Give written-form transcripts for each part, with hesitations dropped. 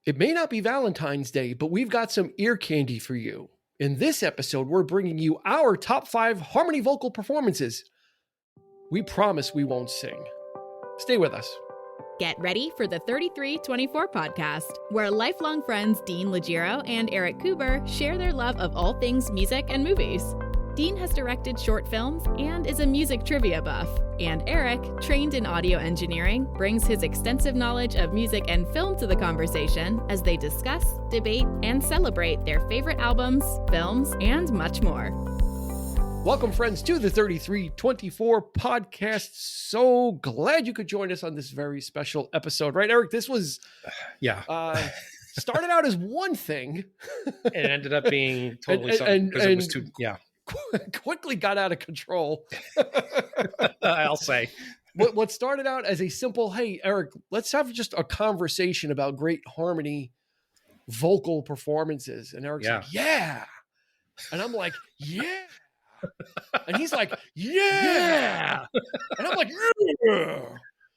It may not be Valentine's Day, but we've got some ear candy for you. In this episode, we're bringing you our top 5 harmony vocal performances. We promise we won't sing. Stay with us. Get ready for the 3324 podcast, where lifelong friends Dean Legiro and Eric Kuber share their love of all things music and movies. Dean has directed short films and is a music trivia buff. And Eric, trained in audio engineering, brings his extensive knowledge of music and film to the conversation as they discuss, debate, and celebrate their favorite albums, films, and much more. Welcome, friends, to the 3324 podcast. So glad you could join us on this very special episode. Right, Eric? This was... started out as one thing. It ended up being totally something because it was too... Yeah. Quickly got out of control. I'll say. What started out as a simple, hey, Eric, let's have just a conversation about great harmony vocal performances. And Eric's like, yeah. And I'm like, yeah. And he's like, yeah. And I'm like, yeah.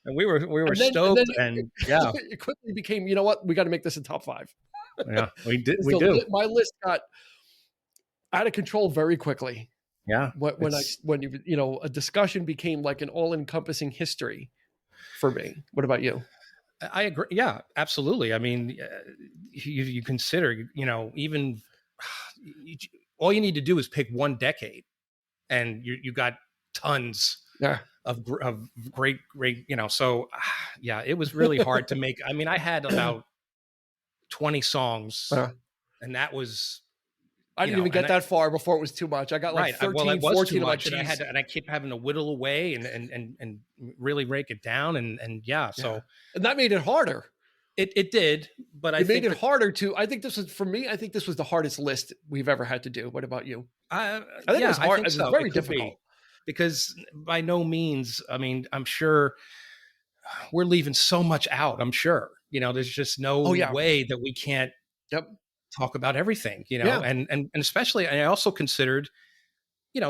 And we were stoked, and it quickly became, you know what? We got to make this a top 5. Yeah, we did. We do. My list got out of control very quickly. Yeah. When a discussion became like an all-encompassing history for me. What about you? I agree. Yeah, absolutely. I mean, you consider, even all you need to do is pick one decade, and you got tons of great. So it was really hard to make. I mean, I had about 20 songs, and that was. I didn't even get that far before it was too much. I got like 13, 14 of my cheese. And I kept having to whittle away and really rake it down. And that made it harder. It did, but I think it made it harder to, I think this was, for me, I think this was the hardest list we've ever had to do. What about you? I think it was hard. It was very difficult. Because by no means, I mean, I'm sure we're leaving so much out. I'm sure, there's just no way that we can't talk about everything, and especially, I also considered,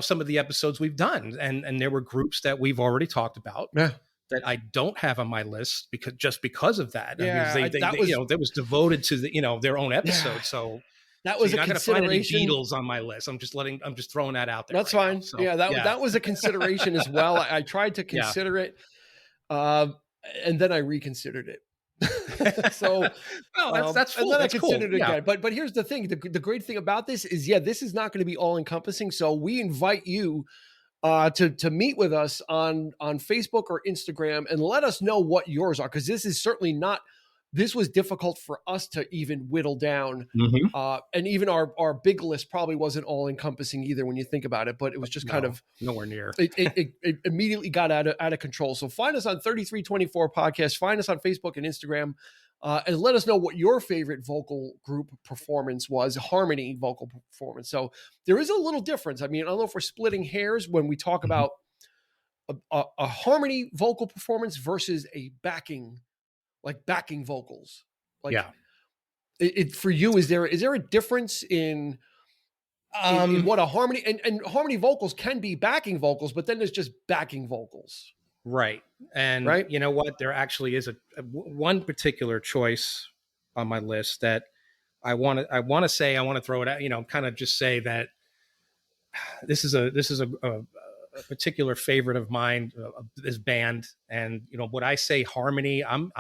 some of the episodes we've done, and there were groups that we've already talked about that I don't have on my list because of that. Yeah, that was devoted to their own episode. Yeah. So that was a consideration. Not Beatles on my list. I'm just throwing that out there. That's fine. Now, so, that was a consideration as well. I tried to consider it, and then I reconsidered it. So that's cool. And then that's I considered cool. it again. But here's the thing: the great thing about this is, this is not going to be all encompassing. So we invite you to meet with us on Facebook or Instagram and let us know what yours are, because this is certainly not. This was difficult for us to even whittle down, and even our big list probably wasn't all encompassing either when you think about it. But it was just kind of nowhere near. It immediately got out of control. So find us on 3324 podcast. Find us on Facebook and Instagram, and let us know what your favorite vocal group performance was, harmony vocal performance. So there is a little difference. I mean, I don't know if we're splitting hairs when we talk about a harmony vocal performance versus a backing vocals. It for you, is there a difference in what a harmony and harmony vocals can be backing vocals, but then there's just backing vocals. Right. And you know what? There actually is one particular choice on my list that I want to throw it out, kind of just say that this is a particular favorite of mine, this band. And, when I say harmony, I'm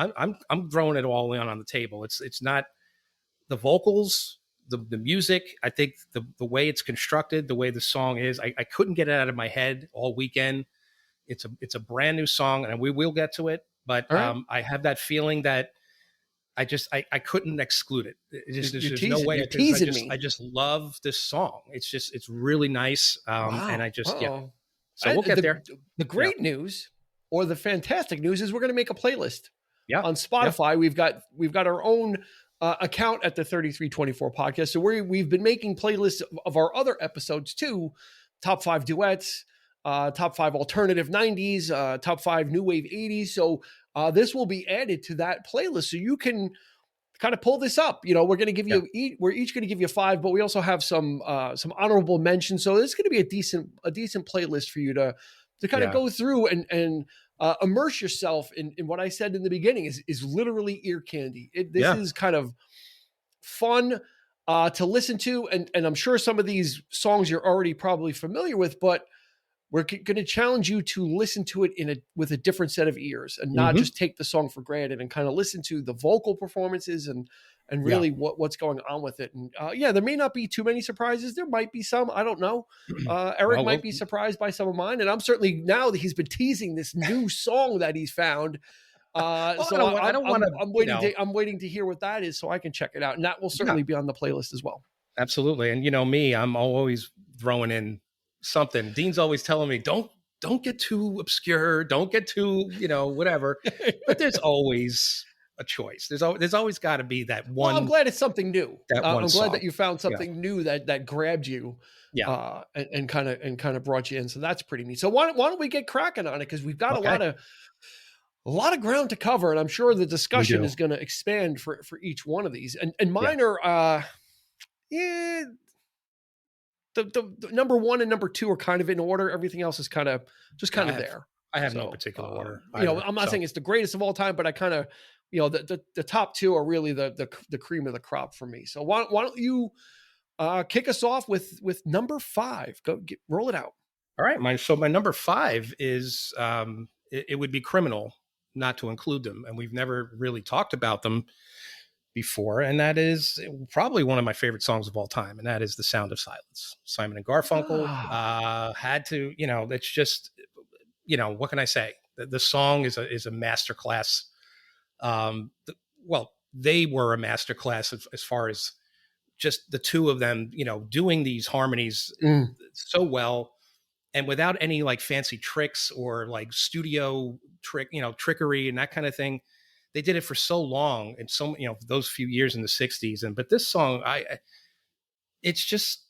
throwing it all in on the table. It's not the vocals, the music. I think the way it's constructed, the way the song is, I couldn't get it out of my head all weekend. It's a brand new song, and we will get to it. But I have that feeling that I couldn't exclude it. There's no way. I just love this song. It's really nice. And I just, So we'll get there. The great news, or the fantastic news, is we're going to make a playlist on Spotify. We've got our own account at the 3324 podcast. So we've been making playlists of our other episodes too. Top 5 duets, top 5 alternative 90s, top 5 new wave 80s. So this will be added to that playlist. So you can kind of pull this up. We're going to give you we're each going to give you 5, but we also have some honorable mentions. So this is going to be a decent playlist for you to kind of go through and immerse yourself in what I said in the beginning is literally ear candy. This is kind of fun to listen to. And I'm sure some of these songs you're already probably familiar with, but we're going to challenge you to listen to it with a different set of ears and not just take the song for granted and kind of listen to the vocal performances and really what's going on with it. And there may not be too many surprises. There might be some, I don't know. Eric might be surprised by some of mine. And I'm certainly, now that he's been teasing this new song that he's found. I'm waiting to hear what that is so I can check it out. And that will certainly be on the playlist as well. Absolutely. And me, I'm always throwing in something. Dean's always telling me, don't get too obscure. Don't get too, whatever. But there's always a choice. There's always got to be that one. Well, I'm glad it's something new. I'm glad song. That you found something new that grabbed you, and kind of brought you in. So that's pretty neat. So why don't we get cracking on it? Because we've got a lot of ground to cover, and I'm sure the discussion is going to expand for each one of these. And mine are, the number one and number two are kind of in order. Everything else is kind of there. I have no particular order. I'm not saying it's the greatest of all time, but I kind of, the top two are really the cream of the crop for me. So why don't you kick us off with number 5? Roll it out. All right. My number 5 is it would be criminal not to include them, and we've never really talked about them before, and that is probably one of my favorite songs of all time, and that is "The Sound of Silence." Simon and Garfunkel had to, it's just, what can I say? The song is a masterclass. They were a masterclass as far as just the two of them, doing these harmonies so well, and without any like fancy tricks or like studio trickery and that kind of thing. They did it for so long and so, those few years in the 60s. But this song, it's just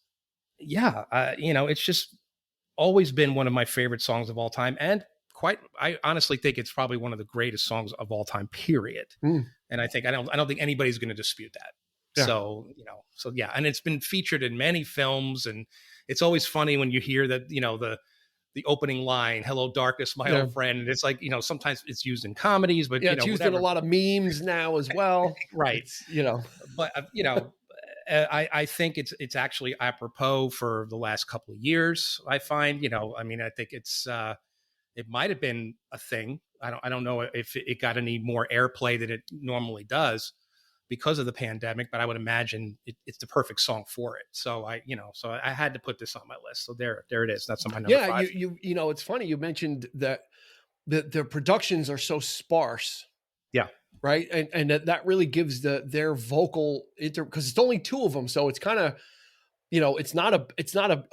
always been one of my favorite songs of all time. And I honestly think it's probably one of the greatest songs of all time, period. And I don't think anybody's going to dispute that. Yeah. So, and it's been featured in many films, and it's always funny when you hear that, the opening line, "Hello, darkness, my old friend." And it's like, sometimes it's used in comedies, but it's used in a lot of memes now as well. Right. But I think it's actually apropos for the last couple of years. I find, I think it's, it might've been a thing. I don't know if it got any more airplay than it normally does because of the pandemic, but I would imagine it's the perfect song for it. So I had to put this on my list. So there it is. That's on my number 5. It's funny. You mentioned that the productions are so sparse. Yeah. Right. And that really gives their vocal because it's only 2 of them. So it's kind of, it's not a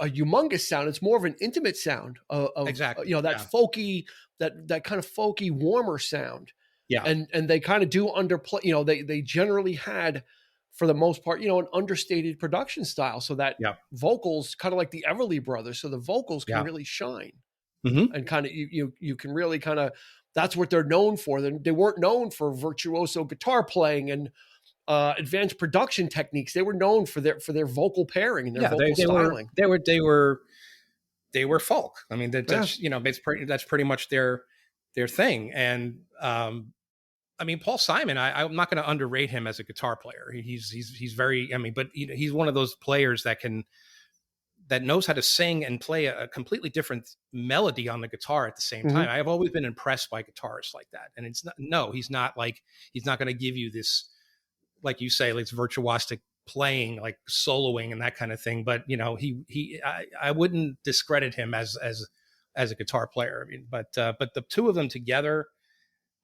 humongous sound. It's more of an intimate sound of exactly. Folky, that kind of folky, warmer sound. Yeah. And they kind of do underplay, they generally had, for the most part, an understated production style. So that vocals, kind of like the Everly Brothers. So the vocals can really shine. And kind of, you can really kind of, that's what they're known for. They weren't known for virtuoso guitar playing and advanced production techniques. They were known for their vocal pairing and their vocal styling. They were folk. I mean, that's pretty much their thing. And Paul Simon, I'm not going to underrate him as a guitar player. He's very, but he's one of those players that knows how to sing and play a completely different melody on the guitar at the same time. I have always been impressed by guitarists like that. And he's not going to give you this, like you say, like virtuosic playing, like soloing and that kind of thing. But I wouldn't discredit him as a guitar player. But the two of them together,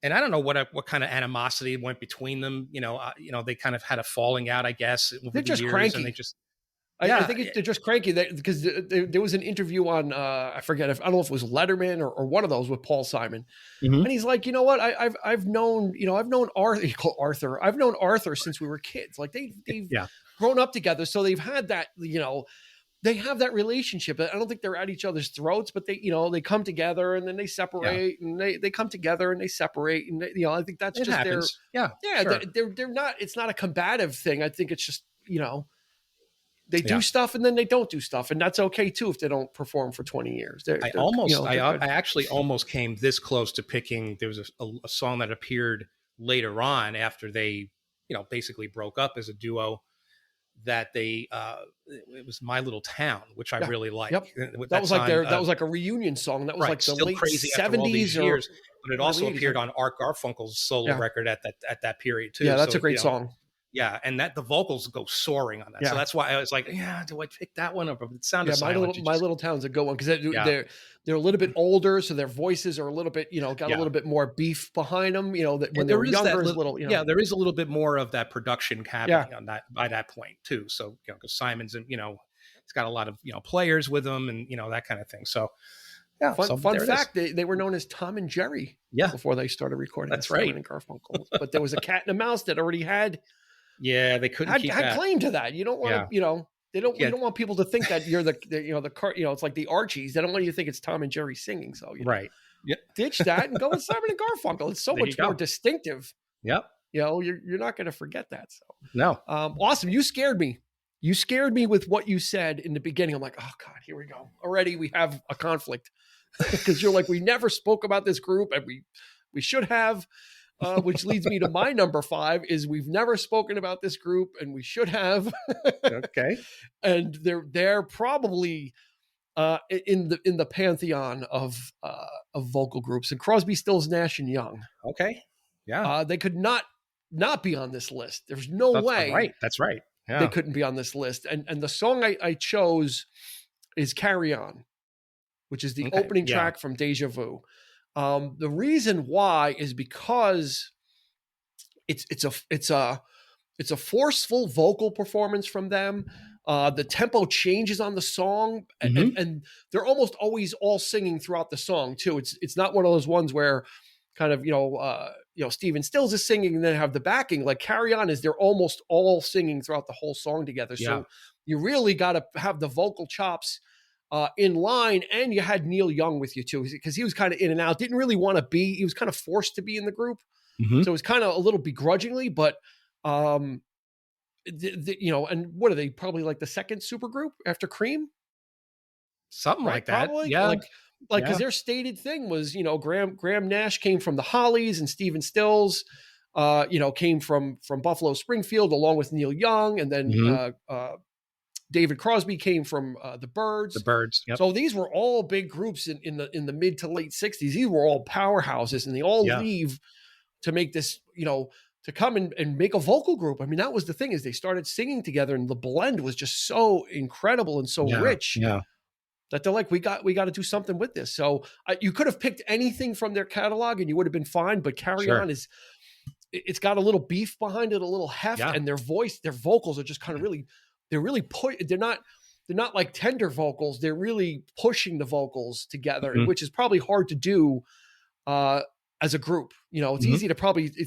and I don't know what kind of animosity went between them. They kind of had a falling out, I guess. They're just cranky. And they just. I think they're just cranky because there was an interview on, I don't know if it was Letterman or one of those with Paul Simon. And he's like, you know what? I've known Arthur. I've known Arthur since we were kids. Like they've grown up together. So they've had that, they have that relationship. I don't think they're at each other's throats, but they come together and then they separate and they come together and they separate. And I think that's just happens. Sure. They're not, it's not a combative thing. I think it's just, they do stuff and then they don't do stuff. And that's okay too, if they don't perform for 20 years. I actually almost came this close to picking, there was a song that appeared later on after they, basically broke up as a duo. that they it was My Little Town, which I really like. Yep. That was like that was like a reunion song. That was like the Still late crazy 70s after all these years, but it also 80s. appeared on Art Garfunkel's solo record at that period too. Yeah, that's a great song. Yeah, and that the vocals go soaring on that. So that's why I was like, do I pick that one? Or it sounded My Little Town's a good one because they're a little bit older, so their voices are a little bit, got a little bit more beef behind them. That when they were younger, there is a little bit more of that production happening on that by that point too. So because Simon's and he's got a lot of players with him and that kind of thing. So. Yeah, fun fact: they were known as Tom and Jerry. Before they started recording. That's right. Simon and Garfunkel, but there was a cat and a mouse that already had. Yeah, they couldn't keep that. Had claim to that. You don't want to, they don't. You don't want people to think that you're the car. It's like the Archies. They don't want you to think it's Tom and Jerry singing. So right. Ditch that and go with Simon and Garfunkel. It's so much more distinctive. Yep. You're not going to forget that. So no. Awesome. You scared me. You scared me with what you said in the beginning. I'm like, oh God, here we go. Already we have a conflict because you're like, we never spoke about this group and we should have. Which leads me to my number 5 is we've never spoken about this group and we should have. Okay. And they're probably in the pantheon of vocal groups, and Crosby, Stills, Nash and Young. Okay. Yeah. They could not be on this list. There's no way. Right. That's right. Yeah. They couldn't be on this list. And the song I chose is Carry On, which is the opening track from Deja Vu. The reason why is because it's a forceful vocal performance from them. The tempo changes on the song, and they're almost always all singing throughout the song too. It's not one of those ones where kind of Stephen Stills is singing and then have the backing. Like Carry On is they're almost all singing throughout the whole song together. So you really got to have the vocal chops in line, and you had Neil Young with you too, because he was kind of in and out, didn't really want to be, he was kind of forced to be in the group. So it was kind of a little begrudgingly, but and what are they, probably like the second super group after Cream? Something like that. Probably? Yeah. Because their stated thing was, Graham Nash came from the Hollies and Stephen Stills, came from Buffalo Springfield along with Neil Young. And then David Crosby came from the Byrds. The Byrds. Yep. So these were all big groups in the mid to late 60s. These were all powerhouses, and they all leave to make this, to come and make a vocal group. I mean, that was the thing, is they started singing together, and the blend was just so incredible and so rich that they're like, we got to do something with this. So you could have picked anything from their catalog and you would have been fine, but Carry On it's got a little beef behind it, a little heft, and their vocals are just kind of really, they're not like tender vocals. They're really pushing the vocals together, which is probably hard to do as a group. It's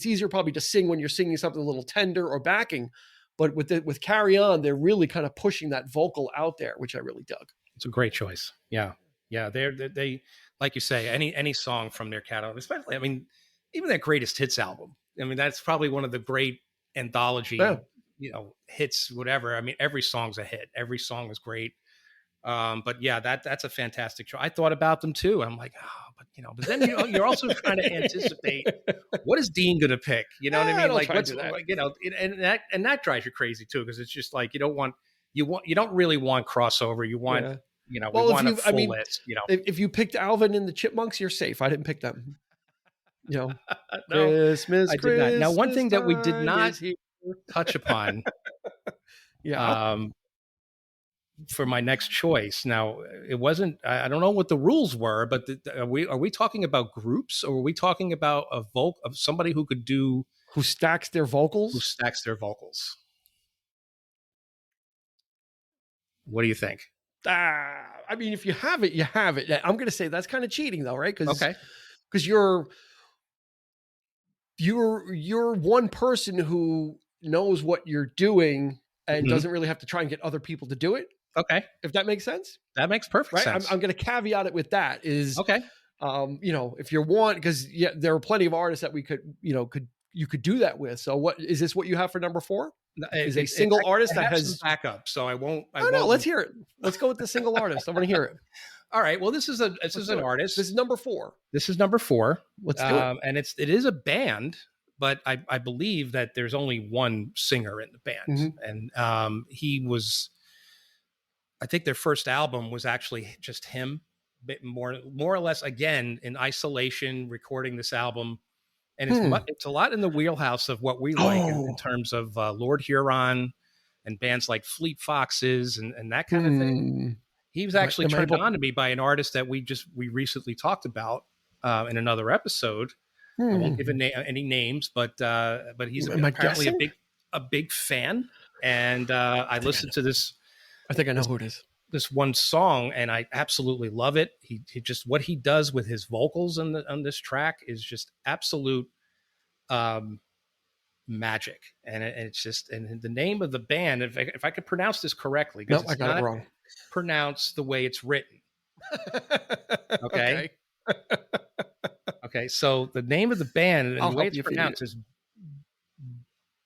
easier probably to sing when you're singing something a little tender or backing, but with Carry On, they're really kind of pushing that vocal out there, which I really dug. It's a great choice. Yeah. Yeah. They like you say, any song from their catalog, especially, I mean, even their greatest hits album. I mean, that's probably one of the great anthology, hits, whatever. I mean, every song's a hit. Every song is great. But yeah, that's a fantastic choice. I thought about them too. I'm like, but then you're also trying to anticipate what is Dean going to pick? You know what I mean? Like, and that drives you crazy too, because it's just like you don't really want crossover. You want we want a full list. If you picked Alvin and the Chipmunks, you're safe. I didn't pick them. No, Christmas. I did not. Now, one thing that we did not touch upon, for my next choice. Now, it wasn't. I don't know what the rules were, but are we talking about groups, or are we talking about of somebody who stacks their vocals? Who stacks their vocals? What do you think? I mean, if you have it, you have it. I'm going to say that's kind of cheating, though, right? Because you're one person who knows what you're doing and doesn't really have to try and get other people to do it. Okay, if that makes sense. That makes perfect sense. I'm going to caveat it with that. Is okay. If you're one, because there are plenty of artists that we could do that with. So what is this? What you have for number 4? Is a single artist that has backup, so I won't. No, let's hear it. Let's go with the single artist. I want to hear it. All right. Well, this is an artist. This is number 4. This is number 4. Let's do it. And it is a band, but I believe that there's only one singer in the band, and I think their first album was actually just him, more or less, again, in isolation, recording this album. And it's a lot in the wheelhouse of what we like in terms of Lord Huron and bands like Fleet Foxes and that kind of thing. He was actually turned on to me by an artist that we recently talked about in another episode. I won't give any names, but he's apparently a big fan. And I listened to this. I think I know who it is. This one song, and I absolutely love it. He just, what he does with his vocals on this track is just absolute magic. And it's just, and the name of the band, if I could pronounce this correctly, because I got it wrong. Pronounced the way it's written. Okay. Okay. So the name of the band and the way it's pronounced is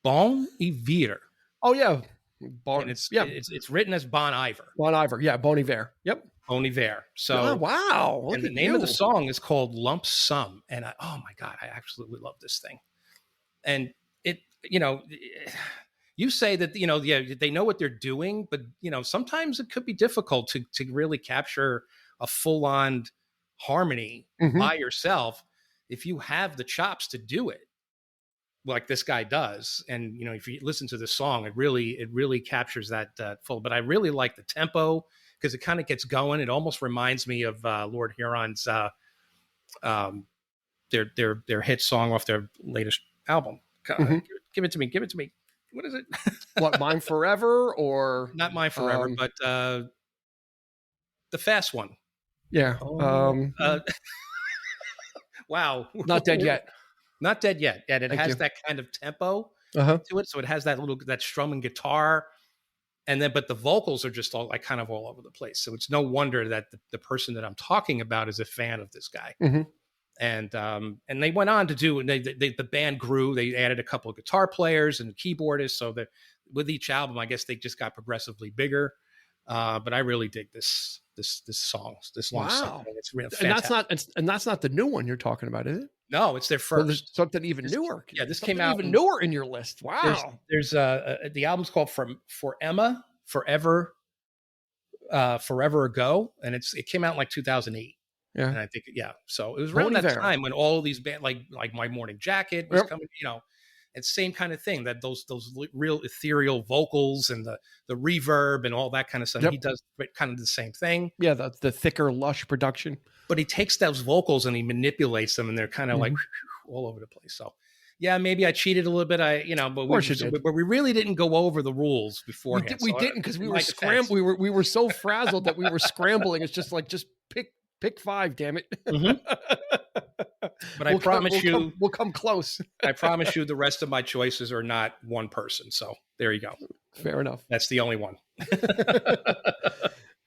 Bon Iver. Oh yeah. And it's written as Bon Iver. Bon Iver, yeah, Bon Iver. Yep. Bon Iver. So wow. And the name of the song is called Lump Sum. And oh my God, I absolutely love this thing. And it, you say that, they know what they're doing, but sometimes it could be difficult to really capture a full-on harmony by yourself if you have the chops to do it, like this guy does. And if you listen to the song, it really captures that full. But I really like the tempo because it kind of gets going. It almost reminds me of Lord Huron's their hit song off their latest album. Give it to me. What is it? What, Mine Forever, or not Mine Forever, but the fast one? Yeah. Wow. Not Dead Yet. Not Dead Yet. And it has that kind of tempo to it. So it has that strumming guitar. And then, but the vocals are just all kind of all over the place. So it's no wonder that the person that I'm talking about is a fan of this guy. And they went on to do, and the band grew. They added a couple of guitar players and keyboardists. So that with each album, I guess they just got progressively bigger. But I really dig this song, this long song. It's real fantastic. And that's not the new one you're talking about, is it? No, it's their first. There's something even newer. Yeah, this came out even newer in your list. Wow. There's the album's called For Emma, Forever Ago, and it came out in like 2008. Yeah, and I think so it was around that time when all of these bands like My Morning Jacket was coming. It's same kind of thing, that those real ethereal vocals and the reverb and all that kind of stuff. He does kind of the same thing. Yeah, the thicker, lush production. But he takes those vocals and he manipulates them, and they're kind of like all over the place. So, yeah, maybe I cheated a little bit. But we really didn't go over the rules beforehand. We didn't, because we were scrambling. We were so frazzled that we were scrambling. It's just pick five, damn it. But I promise we'll come close. I promise you the rest of my choices are not one person. So there you go. Fair enough. That's the only one.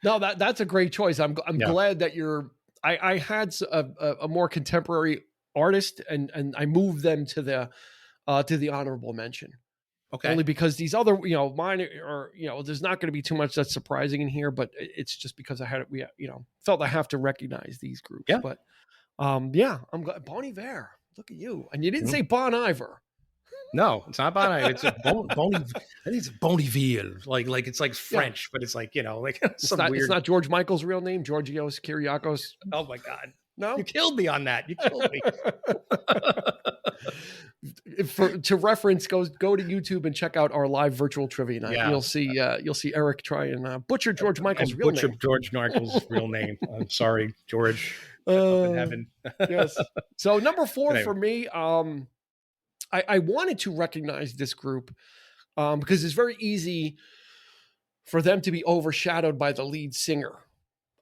No, that's a great choice. I'm glad that I had a more contemporary artist and I moved them to the honorable mention. Okay. Only because these other, mine are, there's not going to be too much that's surprising in here, but it's just because felt I have to recognize these groups. Yeah. But I'm glad. Bon Iver, look at you. And you didn't say Bon Iver. No, it's not Bon Iver. It's I think it's Bon Iver. Like it's like French, but it's like, it's not George Michael's real name, Georgios Kyriakos. Oh my God. No, you killed me on that. You killed me. To reference, go to YouTube and check out our live virtual trivia night. Yeah. You'll see Eric try and butcher George Michael's real name. Butcher George Michael's real name. I'm sorry, George. In heaven. Yes. So number 4 for me, I wanted to recognize this group because it's very easy for them to be overshadowed by the lead singer.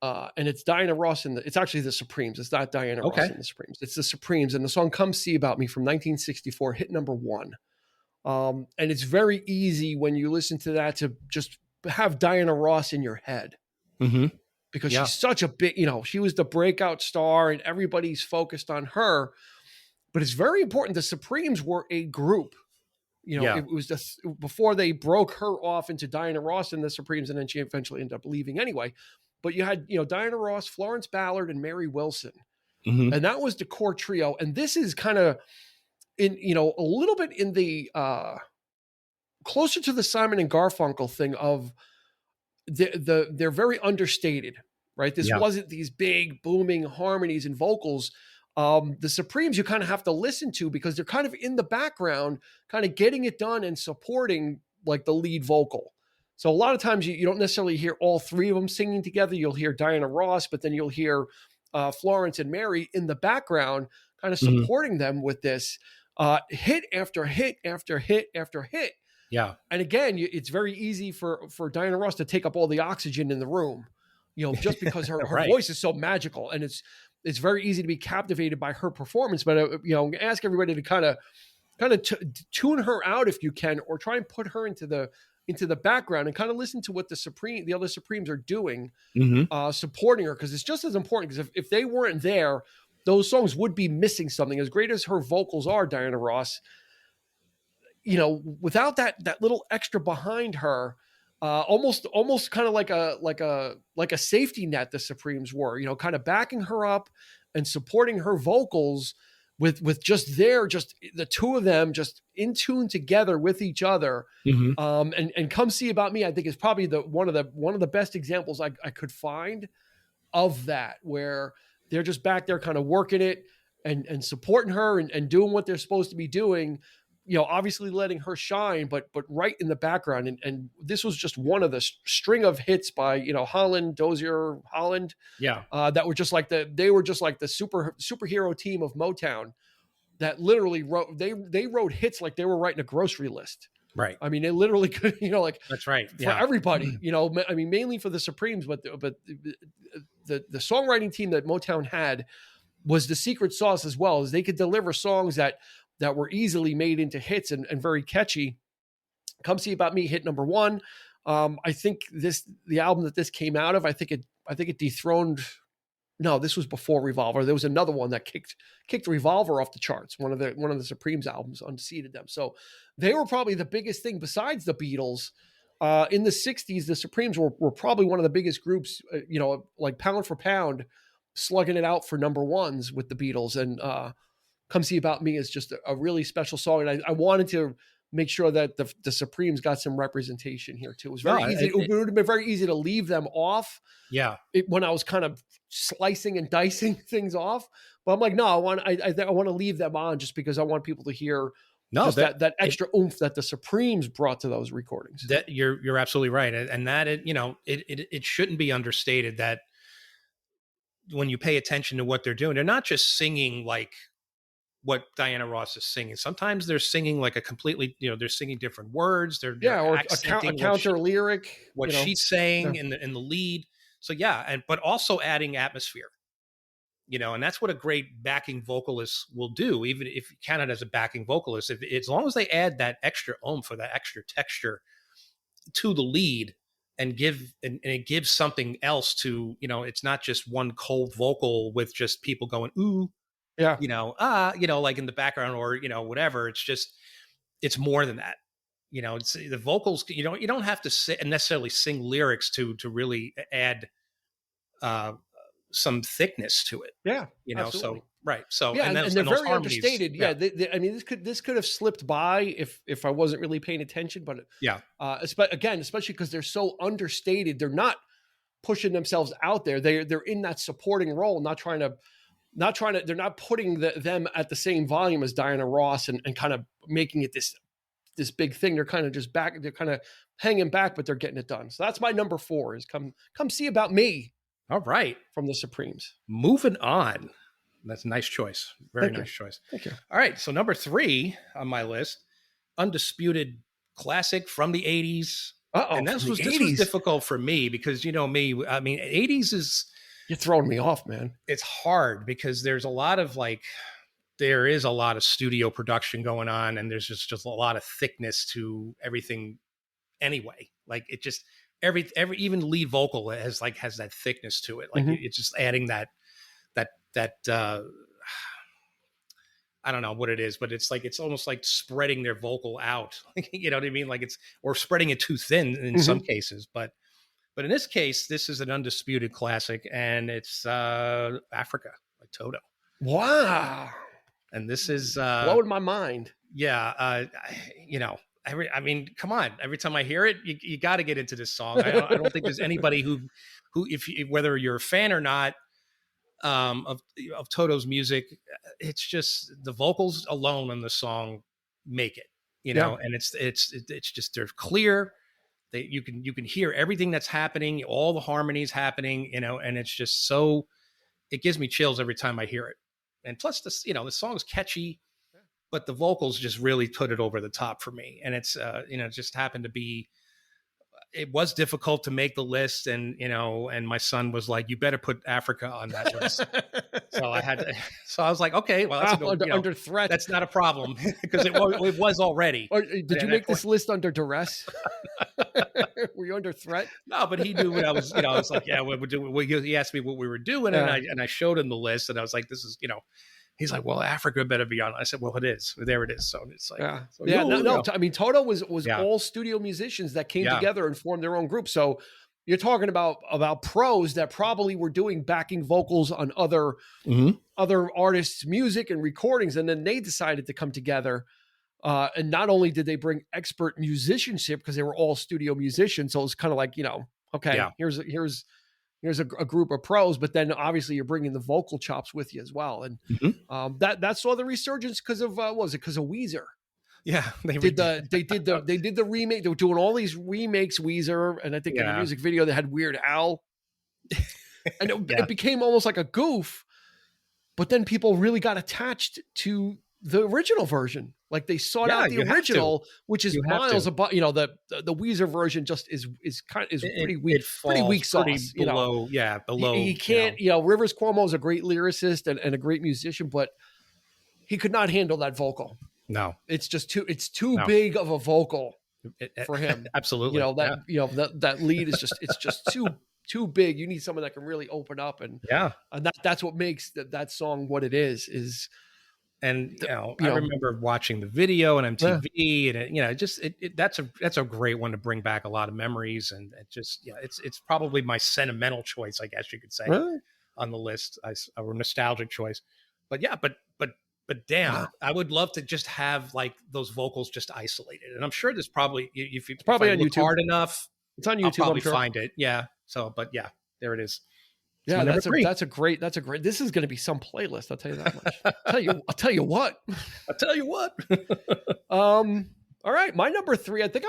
And it's Diana Ross it's actually the Supremes. It's not Diana Ross and the Supremes. It's the Supremes. And the song Come See About Me from 1964, hit number 1. And it's very easy when you listen to that to just have Diana Ross in your head. Because she's such a big, she was the breakout star and everybody's focused on her. But it's very important. The Supremes were a group. It was before they broke her off into Diana Ross and the Supremes, and then she eventually ended up leaving anyway. But you had, Diana Ross, Florence Ballard, and Mary Wilson. And that was the core trio. And this is in, you know, a little bit in the closer to the Simon and Garfunkel thing of they're very understated, right? This wasn't these big booming harmonies and vocals. The Supremes you kind of have to listen to because they're kind of in the background, kind of getting it done and supporting like the lead vocal. So a lot of times you don't necessarily hear all three of them singing together. You'll hear Diana Ross, but then you'll hear Florence and Mary in the background, kind of supporting them with this hit after hit after hit after hit. Yeah. And again, it's very easy for Diana Ross to take up all the oxygen in the room, you know, just because her voice is so magical, and it's very easy to be captivated by her performance. But you know, ask everybody to kind of tune her out if you can, or try and put her into the background and kind of listen to what the other Supremes are doing, supporting her, because it's just as important. Because if they weren't there, those songs would be missing something. As great as her vocals are, Diana Ross, you know, without that little extra behind her, almost kind of like a safety net, the Supremes were, you know, kind of backing her up and supporting her vocals with just the two of them just in tune together with each other. And Come See About Me, I think, is probably one of the best examples I could find of that, where they're just back there kind of working it and supporting her and doing what they're supposed to be doing, you know, obviously letting her shine, but right in the background. And this was just one of the string of hits by, you know, Dozier Holland. Yeah. That were just like the superhero team of Motown that literally they wrote hits like they were writing a grocery list. Right. I mean, they literally could, you know, like that's right. For everybody, you know, I mean, mainly for the Supremes, but the songwriting team that Motown had was the secret sauce as well, as they could deliver songs that were easily made into hits and very catchy. Come See About Me hit number one. I think the album that this came out of, I think it dethroned. No, this was before Revolver. There was another one that kicked Revolver off the charts. One of the Supremes albums unseated them. So they were probably the biggest thing besides the Beatles. In the 60s, the Supremes were probably one of the biggest groups, you know, like pound for pound, slugging it out for number ones with the Beatles. And Come See About Me is just a really special song. And I wanted to make sure that the Supremes got some representation here too. It was very easy. It would have been very easy to leave them off. Yeah. When I was kind of slicing and dicing things off, but I'm like, no, I want to leave them on just because I want people to hear that extra oomph that the Supremes brought to those recordings. That you're absolutely right. And that, it shouldn't be understated that when you pay attention to what they're doing, they're not just singing like what Diana Ross is singing. Sometimes they're singing like a completely, you know, they're singing different words. They're or a counter lyric, what she's saying in the lead. So but also adding atmosphere, you know, and that's what a great backing vocalist will do. Even if you count it as a backing vocalist, as long as they add that extra oomph or that extra texture to the lead and it gives something else to, you know, it's not just one cold vocal with just people going, ooh, yeah, you know, like in the background or, you know, whatever. It's more than that. You know, it's the vocals. You don't have to necessarily sing lyrics to really add some thickness to it. Yeah, you know. Absolutely. So right. So and they're very understated. Yeah, I mean, this could have slipped by if I wasn't really paying attention. But especially because they're so understated, they're not pushing themselves out there. They're in that supporting role, they're not putting them at the same volume as Diana Ross and kind of making it this big thing. They're kind of just back. They're kind of hanging back, but they're getting it done. So that's my number 4 is Come See About Me. All right. From the Supremes. Moving on. That's a nice choice. Very nice choice. Thank you. All right. So number 3 on my list, undisputed classic from the 80s. And this was difficult for me because, you know me, I mean, 80s is... You're throwing me off, man. It's hard because there is a lot of studio production going on, and there's just a lot of thickness to everything anyway. Like it just every even lead vocal has that thickness to it. Like it's just adding that I don't know what it is, but it's almost like spreading their vocal out. You know what I mean? Like or spreading it too thin in some cases, but in this case, this is an undisputed classic, and it's Africa by Toto. Wow. And this is blowing my mind. Yeah. I mean, come on. Every time I hear it, you got to get into this song. I don't think there's anybody who, whether you're a fan or not, of Toto's music, it's just the vocals alone on the song make it, and it's just, they're clear. You can hear everything that's happening, all the harmonies happening, and it's just so, it gives me chills every time I hear it. And plus the song's catchy, but the vocals just really put it over the top for me. And it's, it just happened to be, it was difficult to make the list. And, and my son was like, you better put Africa on that list. So I was like, okay, well, that's under threat. That's not a problem because it was already. Or did you make this list under duress? Were you under threat? No, but he knew what I was, I was like, yeah, what we're doing. He asked me what we were doing, and I showed him the list, and I was like, this is, he's like, well, Africa better be on. I said, well, it is. There it is. So it's like, no. I mean, Toto was all studio musicians that came together and formed their own group. So you're talking about pros that probably were doing backing vocals on other artists' music and recordings, and then they decided to come together. And not only did they bring expert musicianship because they were all studio musicians, so it was kind of like, here's a group of pros, but then obviously you're bringing the vocal chops with you as well. And that saw the resurgence because of because of Weezer. Yeah, they did the remake. They were doing all these remakes, Weezer, and I think in the music video they had Weird Al, and it became almost like a goof. But then people really got attached to the original version. Like they sought out the original, which is miles above. The Weezer version just is pretty weak, pretty weak sauce. Below. He can't. Rivers Cuomo is a great lyricist and a great musician, but he could not handle that vocal. No, it's just too big of a vocal for him. Absolutely. That lead is just too big. You need someone that can really open up, and that's what makes that song what it is. And I remember watching the video on MTV, and that's a great one to bring back a lot of memories, and it's probably my sentimental choice, I guess you could say, on the list, a nostalgic choice. But damn, I would love to just have like those vocals just isolated, and I'm sure there's probably if on YouTube hard enough, it's on YouTube. I'll probably find it. Yeah. So, but there it is. Yeah, that's a great. This is going to be some playlist. I'll tell you that much. I'll tell you what. All right, my number 3. I think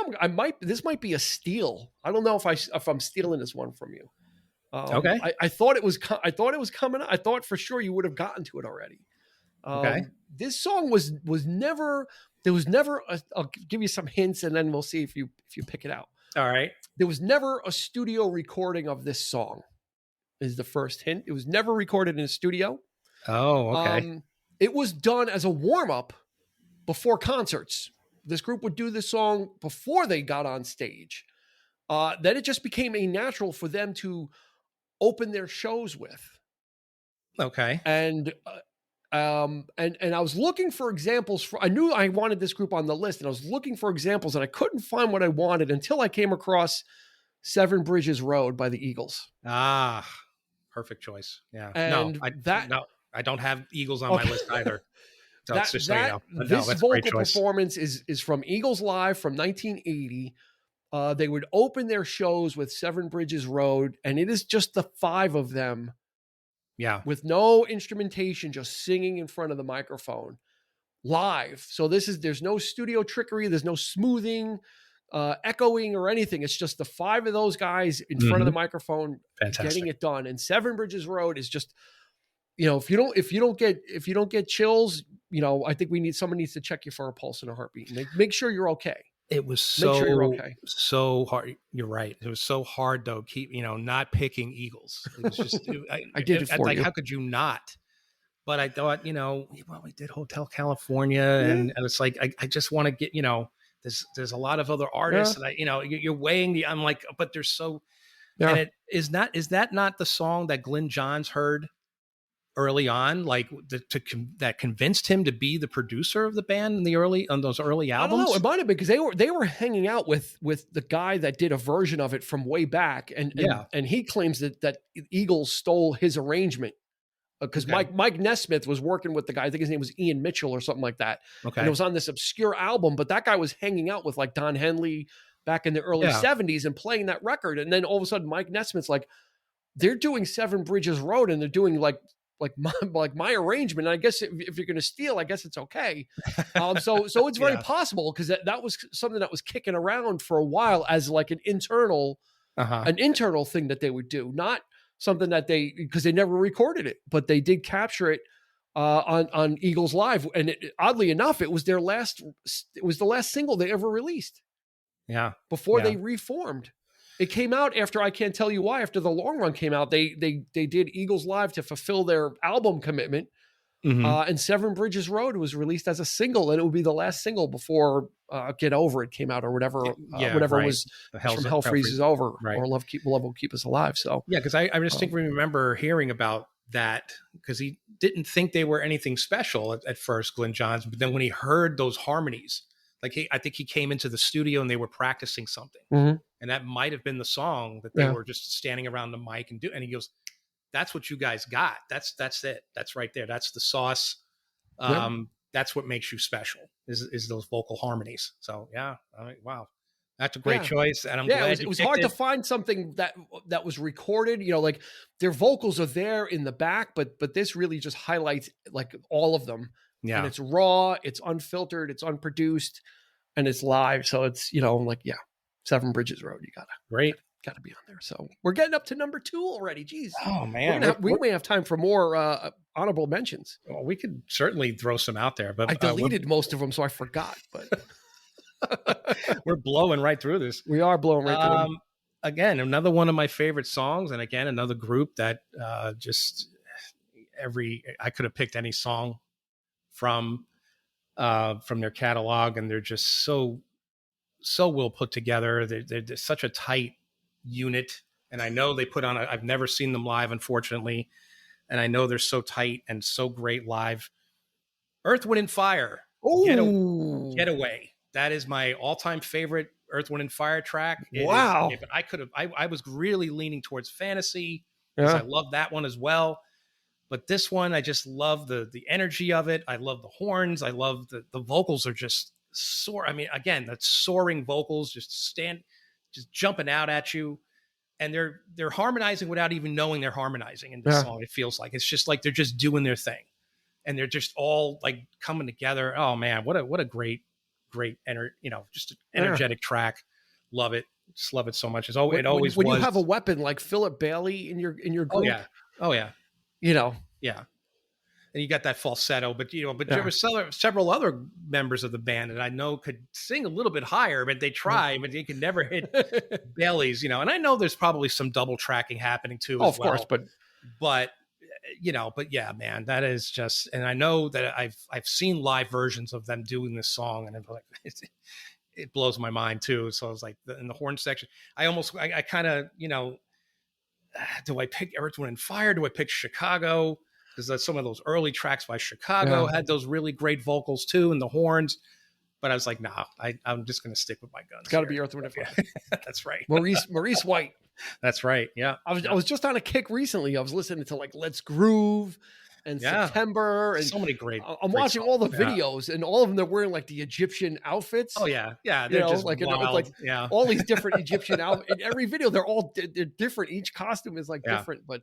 this might be a steal. I don't know if I'm stealing this one from you. Okay. I thought it was coming. I thought for sure you would have gotten to it already. Okay. This song was never. There was never. I'll give you some hints, and then we'll see if you pick it out. All right. There was never a studio recording of this song. Is the first hint. It was never recorded in a studio. Oh, okay. It was done as a warm-up before concerts. This group would do this song before they got on stage. Then it just became a natural for them to open their shows with. Okay. And I was looking for examples. I knew I wanted this group on the list, and I was looking for examples, and I couldn't find what I wanted until I came across Seven Bridges Road by the Eagles. Ah, perfect choice. Yeah. And I don't have Eagles on my list either. So it's just this vocal performance is from Eagles Live from 1980. They would open their shows with Seven Bridges Road, and it is just the 5 of them. Yeah. With no instrumentation, just singing in front of the microphone live. So there's no studio trickery. There's no smoothing, echoing or anything. It's just the 5 of those guys in front of the microphone. Fantastic. Getting it done. And Seven Bridges Road is just, if you don't get chills, I think someone needs to check you for a pulse and a heartbeat and make sure you're okay. It was so hard. You're right. It was so hard though. Keep, not picking Eagles. It was just, I did it for you. How could you not? But I thought, we did Hotel California and it's like, I just want to get, there's a lot of other artists and you're weighing I'm like, but there's so, and is that not the song that Glyn Johns heard early on, like that convinced him to be the producer of the band on those early albums? I don't know. It might have been because they were hanging out with the guy that did a version of it from way back, and he claims that Eagles stole his arrangement because Mike Nesmith was working with the guy. I think his name was Ian Mitchell or something like that. Okay. And it was on this obscure album, but that guy was hanging out with like Don Henley back in the early 70s and playing that record. And then all of a sudden Mike Nesmith's like, they're doing Seven Bridges Road and they're doing like my arrangement. And I guess if you're going to steal, I guess it's okay. So it's very possible because that was something that was kicking around for a while as like an internal thing that they would do, not something that because they never recorded it, but they did capture it on Eagles Live. And oddly enough, it was the last single they ever released. Yeah. Before they reformed. It came out after I Can't Tell You Why. After The Long Run came out, they did Eagles Live to fulfill their album commitment. And Seven Bridges Road was released as a single, and it would be the last single before Get Over It came out, or whatever was from Hell Freezes Over, or Love Will Keep Us Alive. So because I distinctly remember hearing about that, because he didn't think they were anything special at first, Glyn Johns, but then when he heard those harmonies, I think he came into the studio and they were practicing something, and that might have been the song that they were just standing around the mic and and he goes, "That's what you guys got. That's it. That's right there. That's the sauce. That's what makes you special is those vocal harmonies." So wow, that's a great choice, and I'm glad it was hard to find something that was recorded. Like their vocals are there in the back, but this really just highlights like all of them. Yeah. And it's raw, it's unfiltered, it's unproduced, and it's live. So it's, Seven Bridges Road. You gotta be on there. So we're getting up to number 2 already. Jeez. Oh man. We may have time for more honorable mentions. Well, we could certainly throw some out there, but I deleted most of them, so I forgot, but we're blowing right through this. We are blowing right through them. Again, another one of my favorite songs. And again, another group that I could have picked any song from their catalog, and they're just so well put together. They're such a tight unit, and I know they put on I've never seen them live, unfortunately, and I know they're so tight and so great live. Earth, Wind and Fire. Getaway. That is my all-time favorite Earth, Wind and Fire track. Wow. But I was really leaning towards Fantasy because I love that one as well. But this one, I just love the energy of it. I love the horns. I love the vocals are just soar. I mean, again, that's soaring vocals, just jumping out at you. And they're harmonizing without even knowing they're harmonizing in this song. It feels like it's just like they're just doing their thing. And they're just all like coming together. Oh man, what a great, just an energetic track. Love it. Just love it so much. It always was. When you have a weapon like Philip Bailey in your group. Oh yeah. Yeah. And you got that falsetto, but there were several other members of the band that I know could sing a little bit higher, but they try, but they can never hit Bailey's, and I know there's probably some double tracking happening too. Of course, but yeah, man, that is just, and I know that I've seen live versions of them doing this song, and I'm like, it blows my mind too. So I was like, in the horn section, I kind of, do I pick Earth, Wind and Fire? Do I pick Chicago? Because some of those early tracks by Chicago had those really great vocals too, and the horns. But I was like, nah, I'm just going to stick with my guns. It's got to be Earth, Wind and Fire. That's right. Maurice White. That's right. Yeah. I was just on a kick recently. I was listening to like Let's Groove and September, and so many great. I'm watching all the videos, and all of them they're wearing like the Egyptian outfits. Oh yeah, they're just like wild. All these different Egyptian outfits. In every video, they're different. Each costume is like different, but.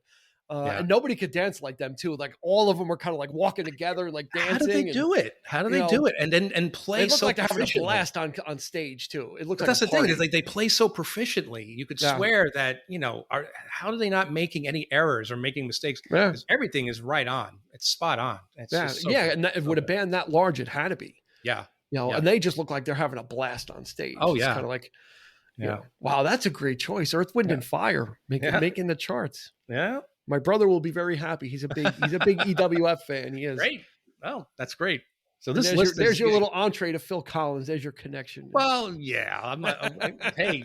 And nobody could dance like them too. Like all of them were kind of like walking together, like dancing. How do they do it? How do they do it? And play. It looks like they're having a blast on stage too. It looks like that's the thing. Is like they play so proficiently. You could swear that how are they not making any errors or making mistakes? Because everything is right on. It's spot on. It's and with a band that large, it had to be. Yeah, and they just look like they're having a blast on stage. Oh it's kind of like. Wow, that's a great choice. Earth, Wind and Fire making the charts. Yeah. My brother will be very happy. He's a big EWF fan. He is. Great. Oh, that's great. So there's your little entree to Phil Collins. There's your connection. Well, yeah. I'm not, hey,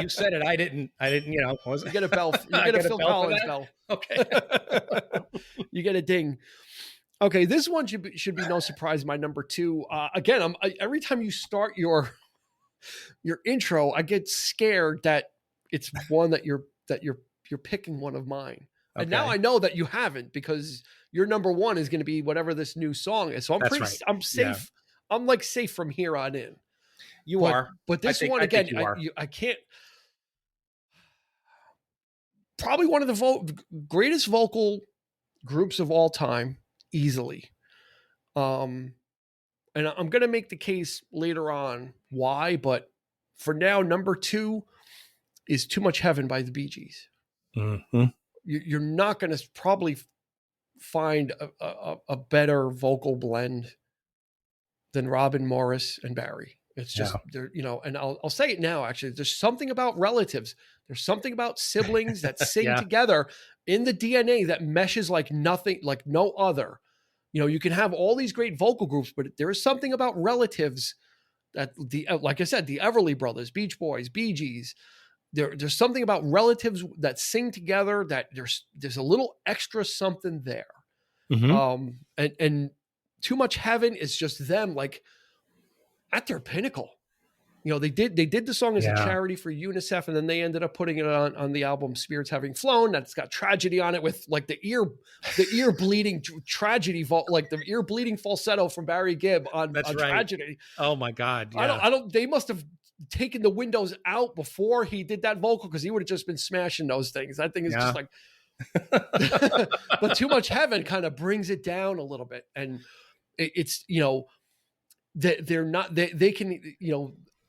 you said it. I didn't. You get a bell. You get a Phil Collins bell. Okay. You get a ding. Okay, this one should be no surprise. My number 2. Again, every time you start your intro, I get scared that it's one that you're picking one of mine. And now I know that you haven't, because your number one is going to be whatever this new song is. So I'm safe. Yeah. I'm like safe from here on in. You are. But this one, again, I can't. Probably one of the greatest vocal groups of all time, easily. And I'm going to make the case later on why, but for now, number 2 is Too Much Heaven by the Bee Gees. Mm-hmm. You're not going to probably find a better vocal blend than Robin, Morris, and Barry. It's just, and I'll say it now, actually. There's something about relatives. There's something about siblings that sing together in the DNA that meshes like nothing, like no other. You can have all these great vocal groups, but there is something about relatives that like I said, the Everly Brothers, Beach Boys, Bee Gees, there's something about relatives that sing together that there's a little extra something there. Mm-hmm. And Too Much Heaven is just them like at their pinnacle. They did the song as a charity for UNICEF, and then they ended up putting it on the album Spirits Having Flown. That's got tragedy on it with like the ear bleeding tragedy, like the ear bleeding falsetto from Barry Gibb on Tragedy. Oh my God. Yeah. I don't, they must have taken the windows out before he did that vocal, because he would have just been smashing those things. That thing is just like, but Too Much Heaven kind of brings it down a little bit. And it's, they're not, they can,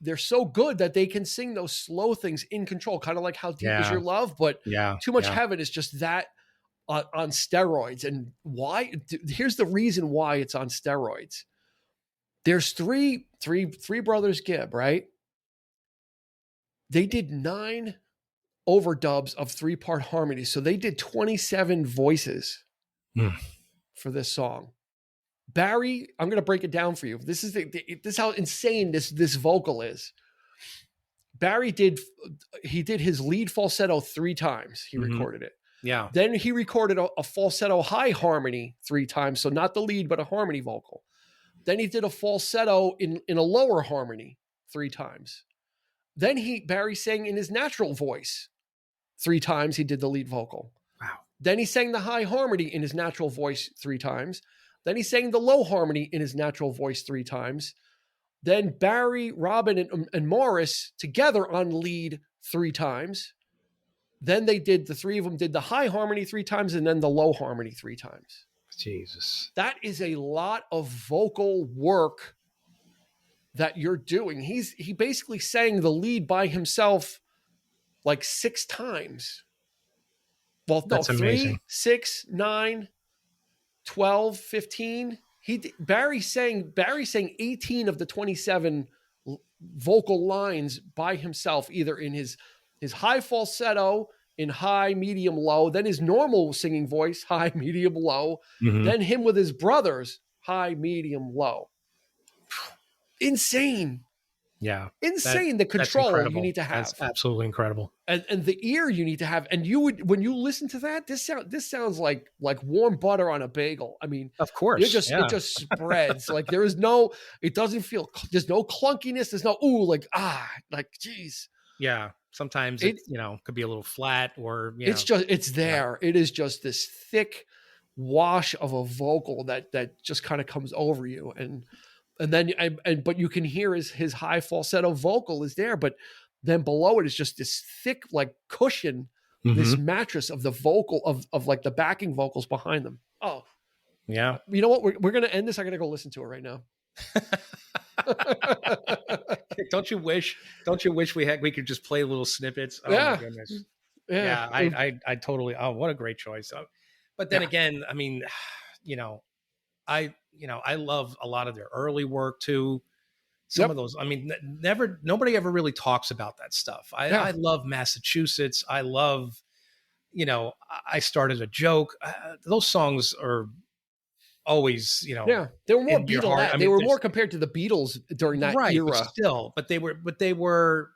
they're so good that they can sing those slow things in control, kind of like How Deep Is Your Love, but Too Much Heaven is just that on steroids. And why? Here's the reason why it's on steroids. There's three brothers Gibb, right? They did 9 overdubs of 3-part harmonies. So they did 27 voices for this song. Barry, I'm going to break it down for you. This is how insane this vocal is. Barry did his lead falsetto 3 times. He recorded it. Yeah. Then he recorded a falsetto high harmony 3 times. So not the lead, but a harmony vocal. Then he did a falsetto in a lower harmony 3 times. Then Barry sang in his natural voice 3 times. He did the lead vocal. Wow. Then he sang the high harmony in his natural voice 3 times. Then he sang the low harmony in his natural voice 3 times. Then Barry, Robin, and Morris together on lead 3 times. Then the 3 of them did the high harmony 3 times, and then the low harmony 3 times. Jesus. That is a lot of vocal work that you're doing. He basically sang the lead by himself like 6 times. Well, no, that's 3, amazing. 6, 9, 12, 15. Barry sang 18 of the 27 vocal lines by himself, either in his high falsetto, in high, medium, low, then his normal singing voice, high, medium, low, then him with his brothers, high, medium, low. Insane. Yeah. Insane. The control you need to have. That's absolutely incredible. And the ear you need to have. And when you listen to that, this sounds like warm butter on a bagel. I mean, of course, it just spreads. Like there's no clunkiness. There's no, geez. Yeah. Sometimes it could be a little flat, or, it's there. Yeah. It is just this thick wash of a vocal that just kind of comes over you. But you can hear his high falsetto vocal is there, but then below it is just this thick, like cushion, this mattress of the vocal of like the backing vocals behind them. Oh, yeah. You know what? We're going to end this. I'm going to go listen to it right now. Don't you wish we could just play little snippets? Oh my goodness. Yeah. I totally, what a great choice. But then again, I mean, I love a lot of their early work too. Some of those, I mean, nobody ever really talks about that stuff. I love Massachusetts. I love, I Started a Joke. Those songs are always, they were more Beatles. I mean, they were more compared to the Beatles during that era. But they were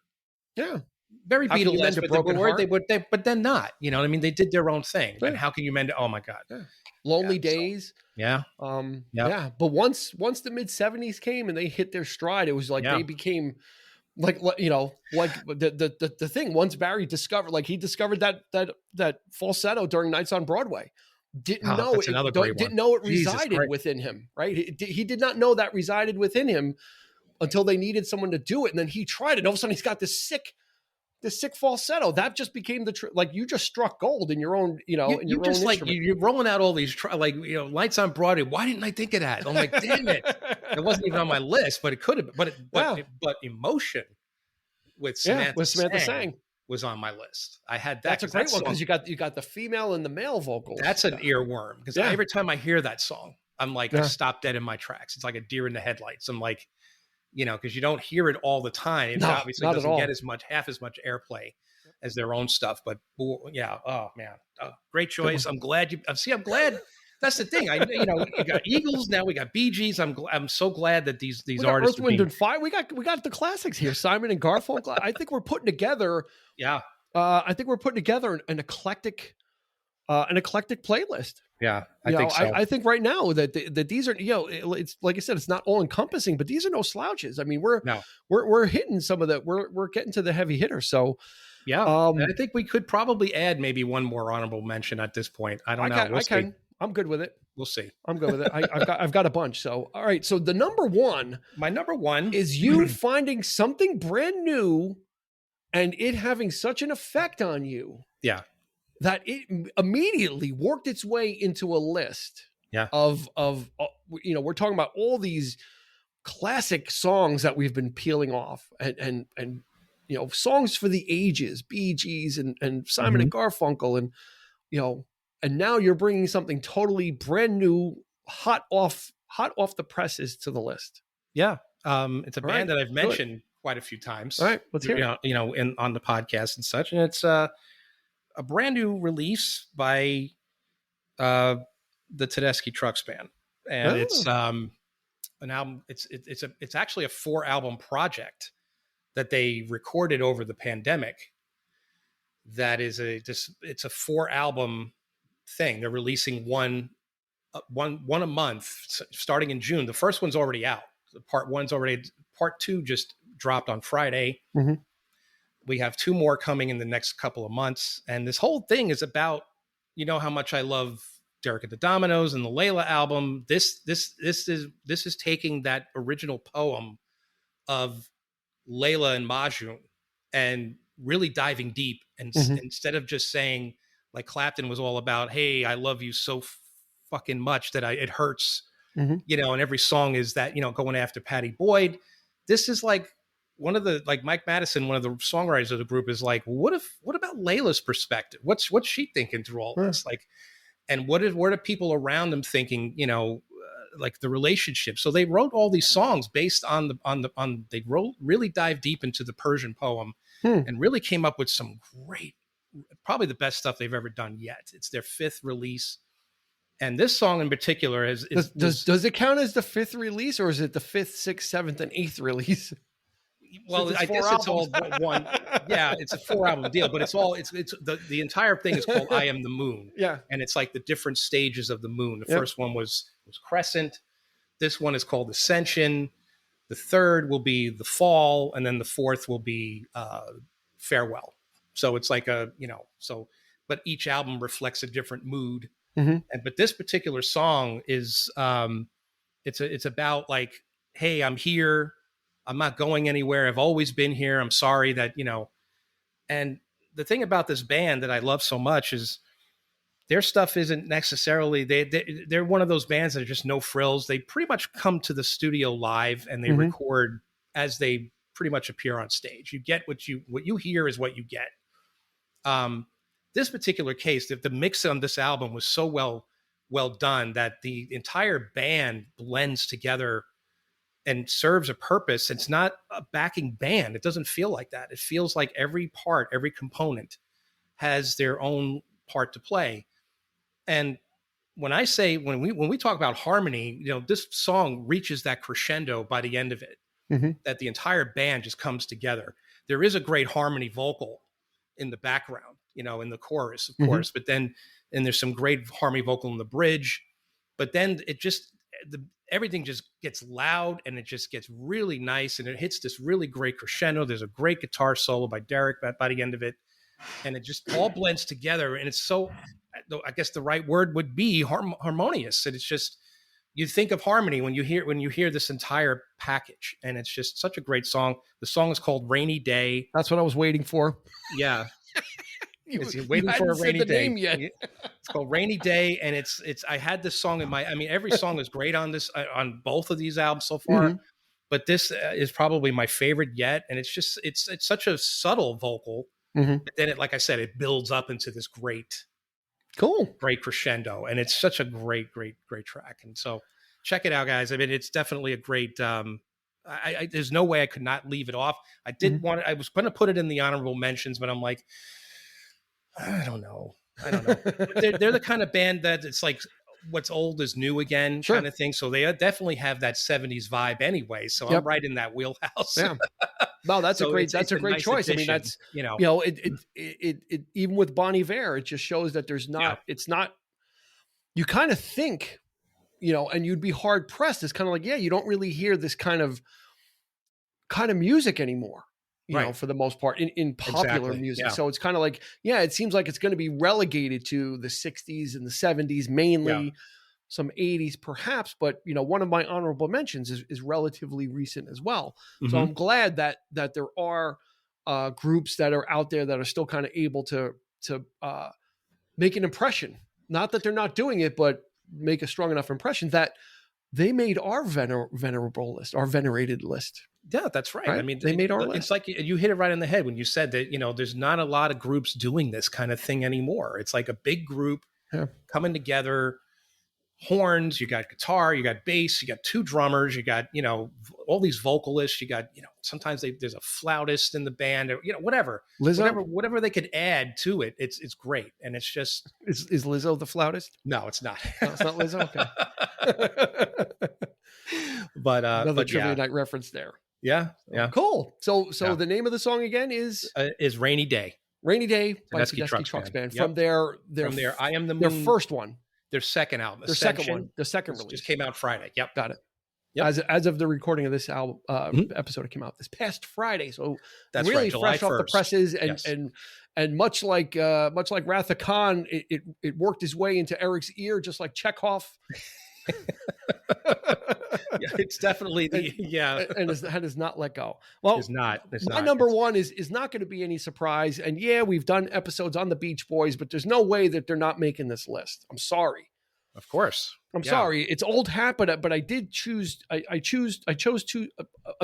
very Beatles, but then not. You know what I mean? They did their own thing. Yeah. And how can you mend? Oh my God. Yeah. Lonely Days. Yeah. But once the mid 70s came and they hit their stride, it was like they became like the thing. Once Barry discovered, like he discovered that falsetto during Nights on Broadway. Didn't know it resided within him, right? He did not know that resided within him until they needed someone to do it, and then he tried it. And all of a sudden, he's got this sick falsetto that just became like you just struck gold in your own, you're just like you're rolling out all these Lights on Broadway. Why didn't I think of that? I'm like, damn it, it wasn't even on my list, but it could have. But Emotion with Samantha Sang was on my list. I had that. That's a great one because you got the female and the male vocals. That's an earworm because every time I hear that song, I'm like, I stop dead in my tracks. It's like a deer in the headlights. I'm like, because you don't hear it all the time. It obviously doesn't get half as much airplay as their own stuff. But yeah, oh man, great choice. I'm glad I'm glad. That's the thing. You got Eagles now. We got Bee Gees. I'm so glad that these artists. Earth, Wind, and Fire. We got the classics here. Simon and Garfunkel. I think we're putting together. Yeah. I think we're putting together an eclectic playlist. Yeah, I think so. I think right now that these are, it's like I said, it's not all encompassing, but these are no slouches. I mean, we're hitting some of the, we're getting to the heavy hitters. So yeah, I think we could probably add maybe one more honorable mention at this point. I don't know. I'm good with it. We'll see. I'm good with it. I've got a bunch. So, all right. So my number one is you finding something brand new and it having such an effect on you. Yeah. That it immediately worked its way into a list of we're talking about all these classic songs that we've been peeling off and songs for the ages, Bee Gees and Simon and Garfunkel and now you're bringing something totally brand new, hot off the presses to the list. Yeah. It's a band that I've mentioned quite a few times. All right, let's hear it. On the podcast and such. And it's a brand new release by the Tedeschi Trucks Band, and it's an album. It's actually a 4-album project that they recorded over the pandemic. That is it's a 4-album thing. They're releasing one a month starting in June. The first one's already out. Part 1's already. Part 2 just dropped on Friday. Mm-hmm. We have 2 more coming in the next couple of months. And this whole thing is about, how much I love Derek and the Dominos and the Layla album. This is taking that original poem of Layla and Majnun and really diving deep. And instead of just saying, like Clapton was all about, hey, I love you so fucking much that it hurts, and every song is that, going after Patty Boyd. This is like, one of the, like Mike Madison, one of the songwriters of the group is like, what about Layla's perspective? What's she thinking through all this? Like, and what are people around them thinking, like the relationship. So they wrote all these songs based they really dive deep into the Persian poem and really came up with some great, probably the best stuff they've ever done yet. It's their 5th release. And this song in particular does it count as the 5th release, or is it the 5th, 6th, 7th, and 8th release? Well, I guess it's all one. Yeah, it's a 4-album deal, but it's the entire thing is called I Am the Moon. Yeah. And it's like the different stages of the moon. The first one was Crescent. This one is called Ascension. The 3rd will be the Fall. And then the 4th will be Farewell. So it's like but each album reflects a different mood. Mm-hmm. But this particular song is, it's about like, hey, I'm here. I'm not going anywhere. I've always been here. I'm sorry that, and the thing about this band that I love so much is their stuff isn't necessarily, they're one of those bands that are just no frills. They pretty much come to the studio live and they record as they pretty much appear on stage. You get what you hear is what you get. This particular case, the mix on this album was so well done that the entire band blends together and serves a purpose. It's not a backing band. It doesn't feel like that. It feels like every part, every component has their own part to play. And when we talk about harmony, this song reaches that crescendo by the end of it, that the entire band just comes together. There is a great harmony vocal in the background, in the chorus, of course, but then there's some great harmony vocal in the bridge, but then everything just gets loud and it just gets really nice and it hits this really great crescendo. There's a great guitar solo by Derek by the end of it, and it just all blends together. And it's so, I guess the right word would be harmonious. And it's just, you think of harmony when you hear this entire package, and it's just such a great song. The song is called Rainy Day. That's what I was waiting for. Yeah. you waiting for a rainy day. Name yet. It's called Rainy Day. And it's, I had this song in every song is great on this, on both of these albums so far, but this is probably my favorite yet. And it's just, it's such a subtle vocal. But then like I said, it builds up into this great crescendo, and it's such a great track. And so check it out, guys. I mean, it's definitely a great, there's no way I could not leave it off. I didn't want it. I was going to put it in the honorable mentions, but I'm like, I don't know. They're the kind of band that it's like what's old is new again kind of thing. So they definitely have that 70s vibe anyway. So I'm right in that wheelhouse. Yeah. No, that's a great nice choice. Addition, I mean, that's, it even with Bon Iver, it just shows that there's not, it's not, you kind of think, and you'd be hard pressed. It's kind of like, you don't really hear this kind of music anymore, you know, for the most part in popular music. Yeah. So it's kind of like, it seems like it's going to be relegated to the 60s and the 70s, mainly some 80s perhaps, but one of my honorable mentions is relatively recent as well. So I'm glad that there are groups that are out there that are still kind of able to make an impression. Not that they're not doing it, but make a strong enough impression that they made our venerable list, our venerated list. Yeah, that's right. I mean, they made our list. It's like you hit it right on the head when you said that, there's not a lot of groups doing this kind of thing anymore. It's like a big group coming together, horns, you got guitar, you got bass, you got two drummers, you got, all these vocalists, you got, sometimes there's a flautist in the band, or, whatever. Lizzo? Whatever they could add to it, it's great. And it's just... Is Lizzo the flautist? No, it's not. No, it's not Lizzo? Okay. But another Trivia Night reference there. Yeah. Cool. So the name of the song again is Rainy Day. Rainy Day by Tedeschi Trucks Band. Yep. From their I Am the Moon. Their first one. Their second album. The second release. Just came out Friday. Yep. Got it. Yep. As of the recording of this album episode, it came out this past Friday. So that's really right, fresh off the presses, and much like Wrath of Khan, it worked its way into Eric's ear, just like Chekhov. It's definitely and has not let go. Well, it's not. My number one is not going to be any surprise. And we've done episodes on the Beach Boys, but there's no way that they're not making this list. I'm sorry. Of course, I'm sorry. It's old hat, but I did choose. I chose a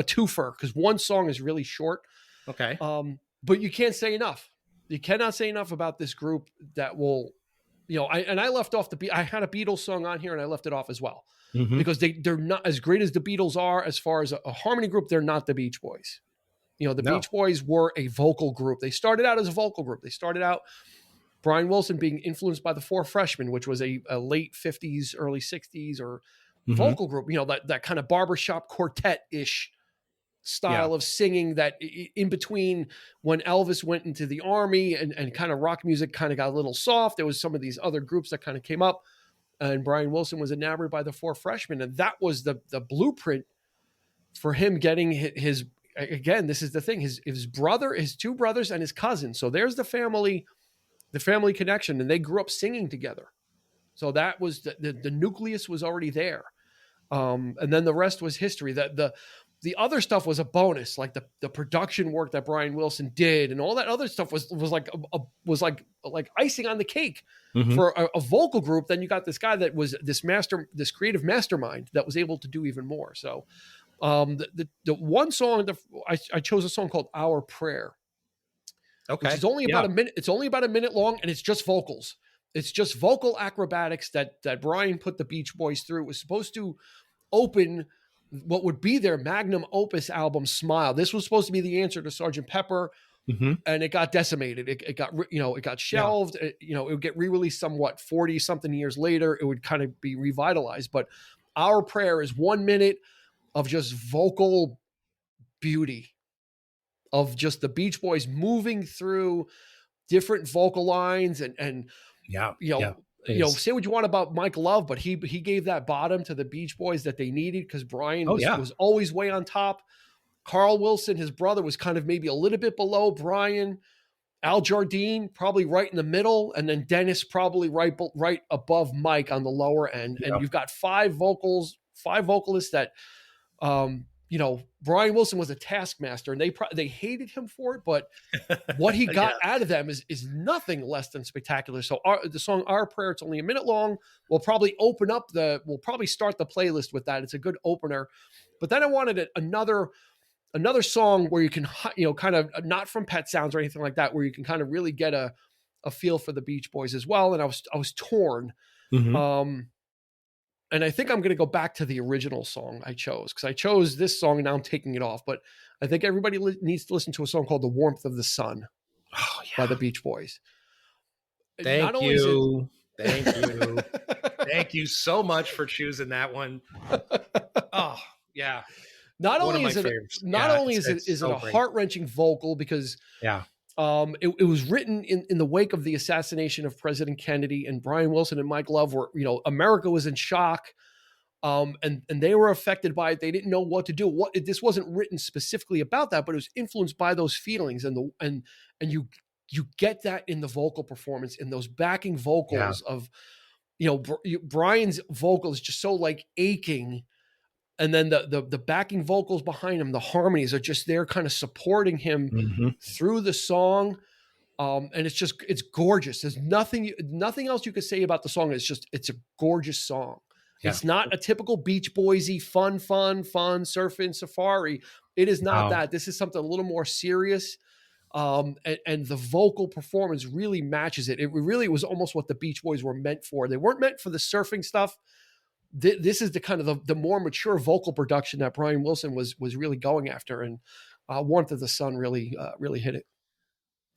twofer because one song is really short. Okay. But you can't say enough. You cannot say enough about this group that will. I left off I had a Beatles song on here and I left it off as well because they're not as great as the Beatles are as far as a harmony group. They're not the Beach Boys. Beach Boys were a vocal group. They started out as a vocal group. They started out Brian Wilson being influenced by the Four Freshmen, which was a late 50s, early 60s or vocal group, that kind of barbershop quartet-ish style of singing that in between when Elvis went into the army and kind of rock music kind of got a little soft. There was some of these other groups that kind of came up and Brian Wilson was enamored by the Four Freshmen. And that was the blueprint for him getting his, again, this is the thing, his brother, his two brothers and his cousin. So there's the family connection and they grew up singing together. So that was the nucleus was already there. And then the rest was history. The other stuff was a bonus, like the production work that Brian Wilson did, and all that other stuff was like icing on the cake for a vocal group. Then you got this guy that was this creative mastermind that was able to do even more. So, the one song I chose a song called "Our Prayer." Okay, which is only about a minute. It's only about a minute long, and it's just vocals. It's just vocal acrobatics that Brian put the Beach Boys through. It was supposed to open what would be their magnum opus album, Smile. This was supposed to be the answer to Sgt. Pepper, and it got decimated. It got shelved. It would get re-released somewhat 40 something years later. It would kind of be revitalized. But Our Prayer is 1 minute of just vocal beauty of just the Beach Boys moving through different vocal lines and say what you want about Mike Love, but he gave that bottom to the Beach Boys that they needed, because Brian was always way on top. Carl Wilson, his brother, was kind of maybe a little bit below Brian. Al Jardine probably right in the middle, and then Dennis probably right above Mike on the lower end. And you've got five vocalists that, Brian Wilson was a taskmaster, and they hated him for it, but what he got out of them is nothing less than spectacular. So the song Our Prayer, it's only a minute long. We'll probably start the playlist with that. It's a good opener. But then I wanted another song where you can, kind of not from Pet Sounds or anything like that, where you can kind of really get a feel for the Beach Boys as well. And I was torn. Mm-hmm. And I think I'm going to go back to the original song I chose, because I chose this song and now I'm taking it off. But I think everybody needs to listen to a song called The Warmth of the Sun by the Beach Boys. Thank you. Thank you so much for choosing that one. Oh, yeah. Not only is it a heart-wrenching vocal, because it was written in the wake of the assassination of President Kennedy, and Brian Wilson and Mike Love were, America was in shock, and they were affected by it. They didn't know what to do. This wasn't written specifically about that, but it was influenced by those feelings, and you get that in the vocal performance, in those backing vocals of, Brian's vocal is just so like aching. And then the backing vocals behind him, the harmonies are just there kind of supporting him through the song. And it's gorgeous. There's nothing else you could say about the song. It's a gorgeous song. Yeah. It's not a typical Beach Boys-y fun, surfing safari. It is not that. This is something a little more serious. And the vocal performance really matches it. It really was almost what the Beach Boys were meant for. They weren't meant for the surfing stuff. This is the kind of the more mature vocal production that Brian Wilson was really going after, and Warmth of the Sun really hit it.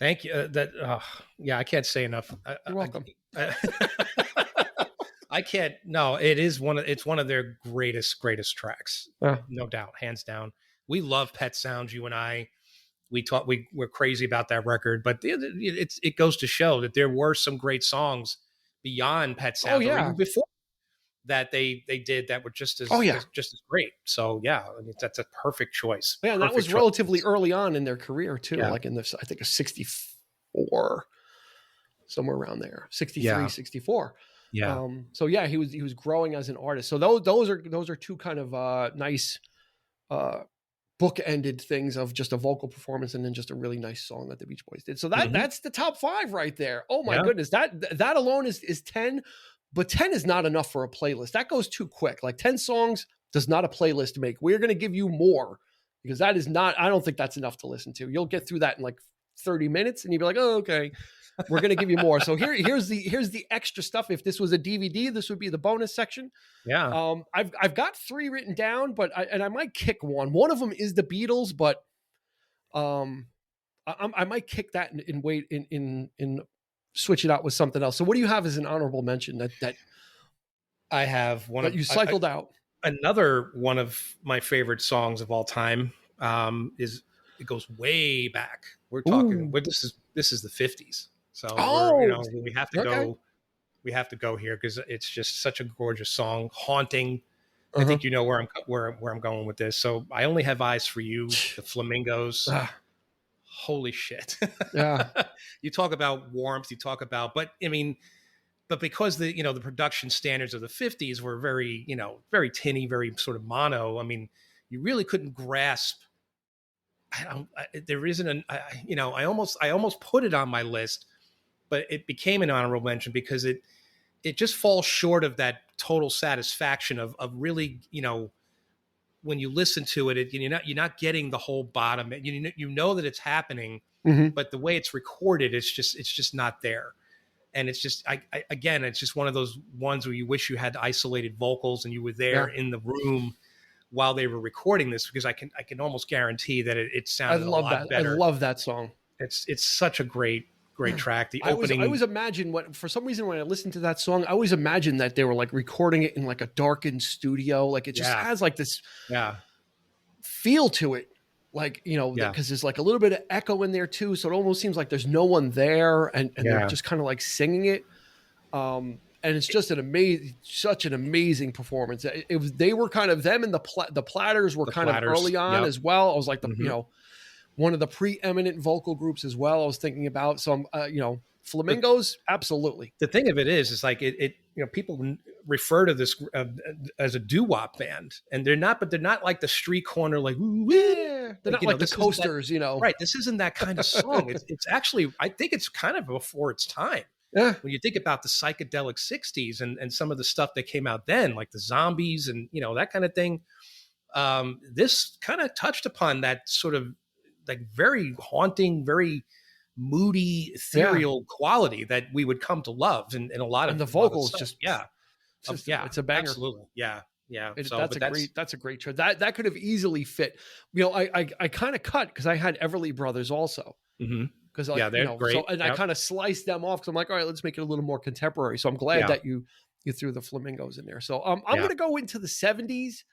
Thank you. I can't say enough. You're welcome. I can't. No, it's one of their greatest tracks, no doubt, hands down. We love Pet Sounds. You and I, we're crazy about that record, but it goes to show that there were some great songs beyond Pet Sounds. Oh yeah, even before that they did that were just as great. So I mean, that's a perfect choice. Yeah, and that was relatively early on in their career too. Yeah. Like in this, I think a 64, somewhere around there, 63, 64. Yeah. So yeah, he was growing as an artist. So those are two kind of nice book-ended things of just a vocal performance and then just a really nice song that the Beach Boys did. So that's the top 5 right there. Oh my goodness, that alone is 10. But 10 is not enough for a playlist. That goes too quick. Like 10 songs does not a playlist make. We're going to give you more, because that is not, I don't think that's enough to listen to. You'll get through that in like 30 minutes and you'll be like, oh, okay, we're going to give you more. So here's the extra stuff. If this was a DVD, this would be the bonus section. Yeah. I've got 3 written down, but I might kick one. One of them is the Beatles, but I might kick that in switch it out with something else. So what do you have as an honorable mention that I have one that you cycled out? Another one of my favorite songs of all time it goes way back. We're talking, this is the 50s. So we have to go. We have to go here because it's just such a gorgeous song, haunting. I think you know where I'm going with this. So I Only Have Eyes for You, the Flamingos. Holy shit. Yeah. You talk about warmth, but because the production standards of the 50s were very, very tinny, very sort of mono. I mean, you really couldn't grasp. I almost put it on my list, but it became an honorable mention because it just falls short of that total satisfaction of really, when you listen to it, you're not getting the whole bottom. You know that it's happening, but the way it's recorded, it's just not there. And it's just, again, it's just one of those ones where you wish you had isolated vocals and you were there in the room while they were recording this, because I can almost guarantee that it sounded a lot better. I love that song. It's such a great track. The opening. I always imagine for some reason when I listen to that song, I always imagine that they were like recording it in like a darkened studio. Like it just has like this feel to it. Like, because there's like a little bit of echo in there too. So it almost seems like there's no one there and they're just kind of like singing it. and it's just such an amazing performance. It was, they were kind of them, and the Platters were kind of early on as well. I was like one of the preeminent vocal groups as well. I was thinking about some, Flamingos, absolutely. The thing of it is like it people refer to this as a doo-wop band, and they're not like the street corner, like, they're not like the Coasters, right? This isn't that kind of song. It's actually, I think it's kind of before its time. Yeah. When you think about the psychedelic 60s and some of the stuff that came out then, like the Zombies and, that kind of thing, this kind of touched upon that sort of like very haunting, very moody, ethereal quality that we would come to love in a lot of, and the vocals it's a banger. Absolutely. Yeah. That's a great choice. That could have easily fit. I kind of cut because I had Everly Brothers also. Because they're great. So, and I kind of sliced them off because I'm like, all right, let's make it a little more contemporary. So I'm glad that you threw the Flamingos in there. So I'm going to go into the 70s.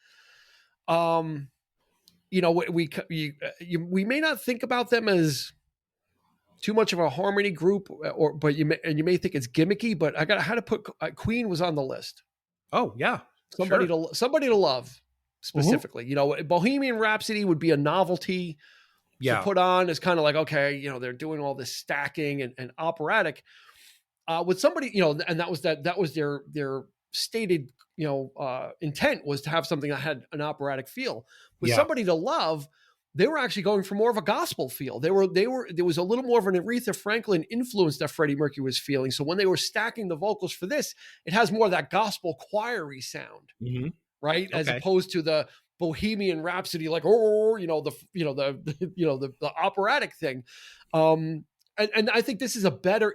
We may not think about them as too much of a harmony group, but you may think it's gimmicky. But I had to put Queen was on the list. Oh yeah, somebody to love specifically. Bohemian Rhapsody would be a novelty to put on. Is kind of like, okay, they're doing all this stacking and operatic with somebody, and that was their stated intent was to have something that had an operatic feel. With Somebody to Love, they were actually going for more of a gospel feel. There was a little more of an Aretha Franklin influence that Freddie Mercury was feeling. So when they were stacking the vocals for this, it has more of that gospel choiry sound, right? Okay. As opposed to the Bohemian Rhapsody, like the operatic thing. And I think this is a better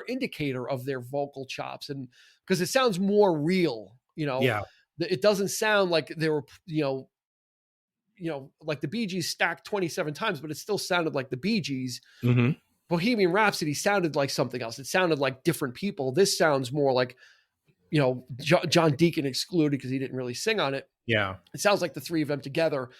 indicator of their vocal chops, and because it sounds more real. It doesn't sound like they were like the Bee Gees stacked 27 times, but it still sounded like the Bee Gees. Bohemian Rhapsody sounded like something else. It sounded like different people. This sounds more like, John Deacon excluded because he didn't really sing on it. Yeah. It sounds like the three of them together,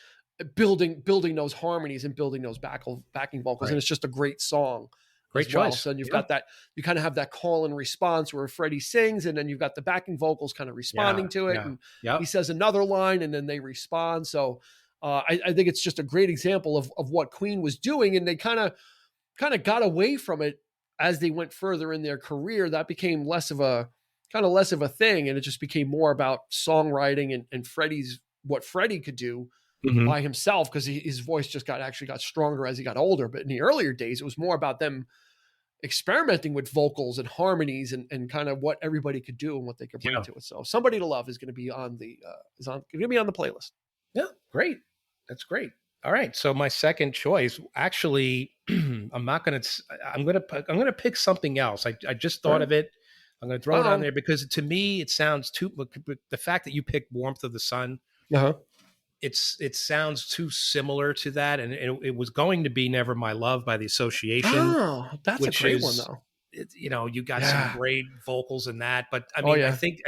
building those harmonies and building those backing vocals. Right. And it's just a great song. Great choice. So you've got that, you kind of have that call and response where Freddie sings, and then you've got the backing vocals kind of responding to it. And he says another line and then they respond. So I think it's just a great example of what Queen was doing. And they kind of got away from it as they went further in their career. That became less of a thing. And it just became more about songwriting and what Freddie could do by himself, because his voice just got stronger as he got older. But in the earlier days, it was more about them experimenting with vocals and harmonies and kind of what everybody could do and what they could bring to it. So Somebody to Love is going to be on the playlist. Yeah, great. That's great. All right. So my second choice, actually, I'm going to pick something else. I just thought of it. I'm going to throw it on there because to me, it sounds the fact that you picked Warmth of the Sun, it sounds too similar to that. And it was going to be Never My Love by The Association. Oh, that's a great one though. You got some great vocals in that, but I mean, I think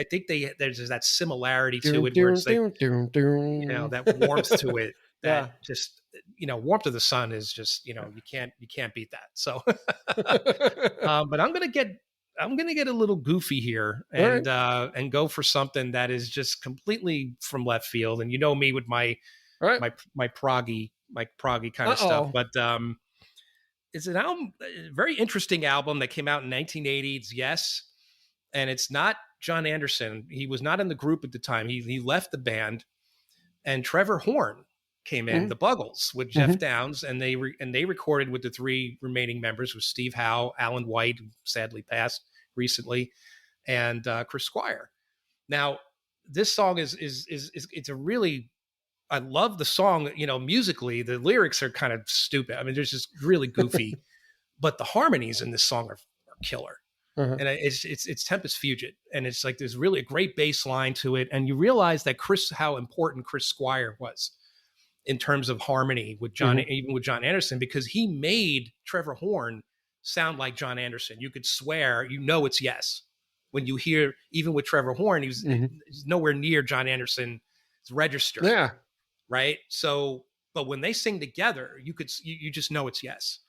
there's that similarity to it where it's like, that warmth to it that just, Warmth of the Sun is just, you can't beat that. So, but I'm going to get a little goofy here and go for something that is just completely from left field. And me with my proggy kind of stuff, but it's an album, a very interesting album that came out in 1980. It's Yes. And it's not John Anderson. He was not in the group at the time. He left the band, and Trevor Horn came in, the Buggles, with Jeff Downs, and they recorded with the three remaining members, with Steve Howe, Alan White, who sadly passed recently, and Chris Squire. Now, this song is it's a really, I love the song. Musically, the lyrics are kind of stupid. I mean, they're just really goofy, but the harmonies in this song are killer. And it's Tempest Fugit, and it's like there's really a great bass line to it, and you realize that how important Chris Squire was in terms of harmony with John, even with John Anderson, because he made Trevor Horn sound like John Anderson. You could swear, it's Yes. When you hear, even with Trevor Horn, he's nowhere near John Anderson's register. Yeah. Right. So, but when they sing together, you just know it's Yes.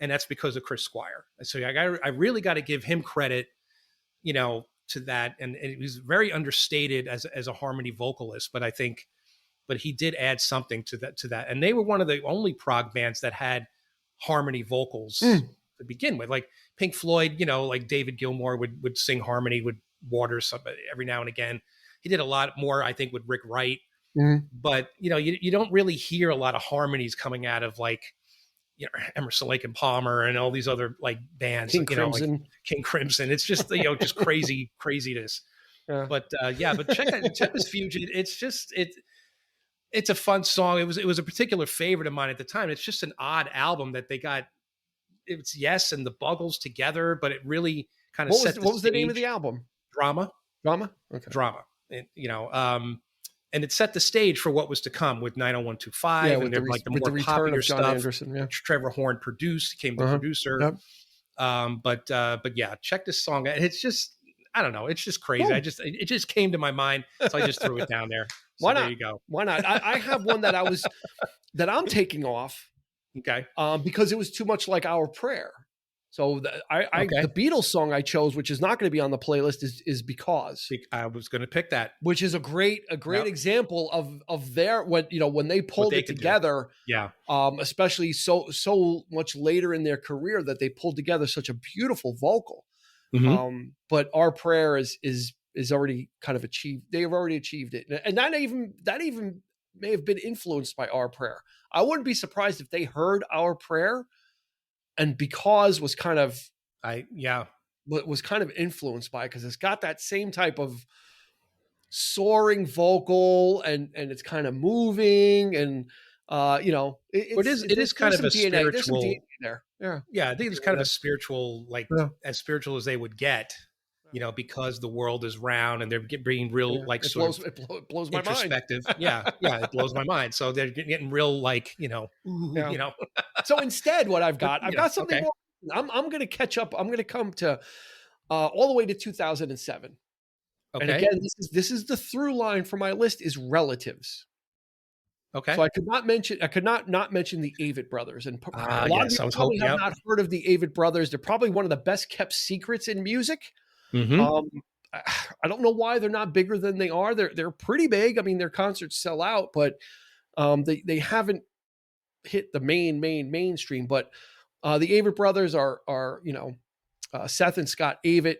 And that's because of Chris Squire. So I really got to give him credit to that, and it was very understated as a harmony vocalist, but he did add something to that. And they were one of the only prog bands that had harmony vocals to begin with. Like Pink Floyd, like David Gilmour would sing harmony with Waters every now and again. He did a lot more, I think, with Rick Wright. But you don't really hear a lot of harmonies coming out of like Emerson, Lake and Palmer and all these other like bands, King Crimson. Like King Crimson. It's just just craziness. Yeah. But check this Fusion. It's a fun song. It was a particular favorite of mine at the time. It's just an odd album that they got. It's Yes and the Buggles together, but it really kind of what was the name of the album? Drama. Okay. Drama. And it set the stage for what was to come with 90125 and the more popular stuff. Anderson, Trevor Horn became the producer. Yep. But yeah, check this song. It's just, I don't know. It's just crazy. Cool. It just came to my mind. So I just threw it down there. So why not? There you go. Why not? I have one that I'm taking off. Okay. Because it was too much like Our Prayer. So the Beatles song I chose, which is not going to be on the playlist, is Because. I was going to pick that, which is a great example of their when they pulled it together. Yeah. Especially so much later in their career that they pulled together such a beautiful vocal. Mm-hmm. But Our Prayer is already kind of achieved. They have already achieved it, and that even may have been influenced by Our Prayer. I wouldn't be surprised if they heard Our Prayer. And Because was kind of influenced by it, because it's got that same type of soaring vocal and it's kind of moving and it is kind of a DNA. spiritual DNA there. Yeah. I think it's kind of a spiritual, as spiritual as they would get, because the world is round and they're being real it blows my introspective. Mind. Yeah, it blows my mind. So they're getting real So instead, what I've got something more. I'm going to catch up. I'm going to come to all the way to 2007. Okay. And again, this is the through line for my list is Relatives. Okay. So I could not not mention the Avett Brothers, and a lot of you probably have not heard of the Avett Brothers. They're probably one of the best kept secrets in music. Mm-hmm. I don't know why they're not bigger than they are. They're pretty big. I mean, their concerts sell out, but they haven't hit the mainstream. But the Avett Brothers are Seth and Scott Avett,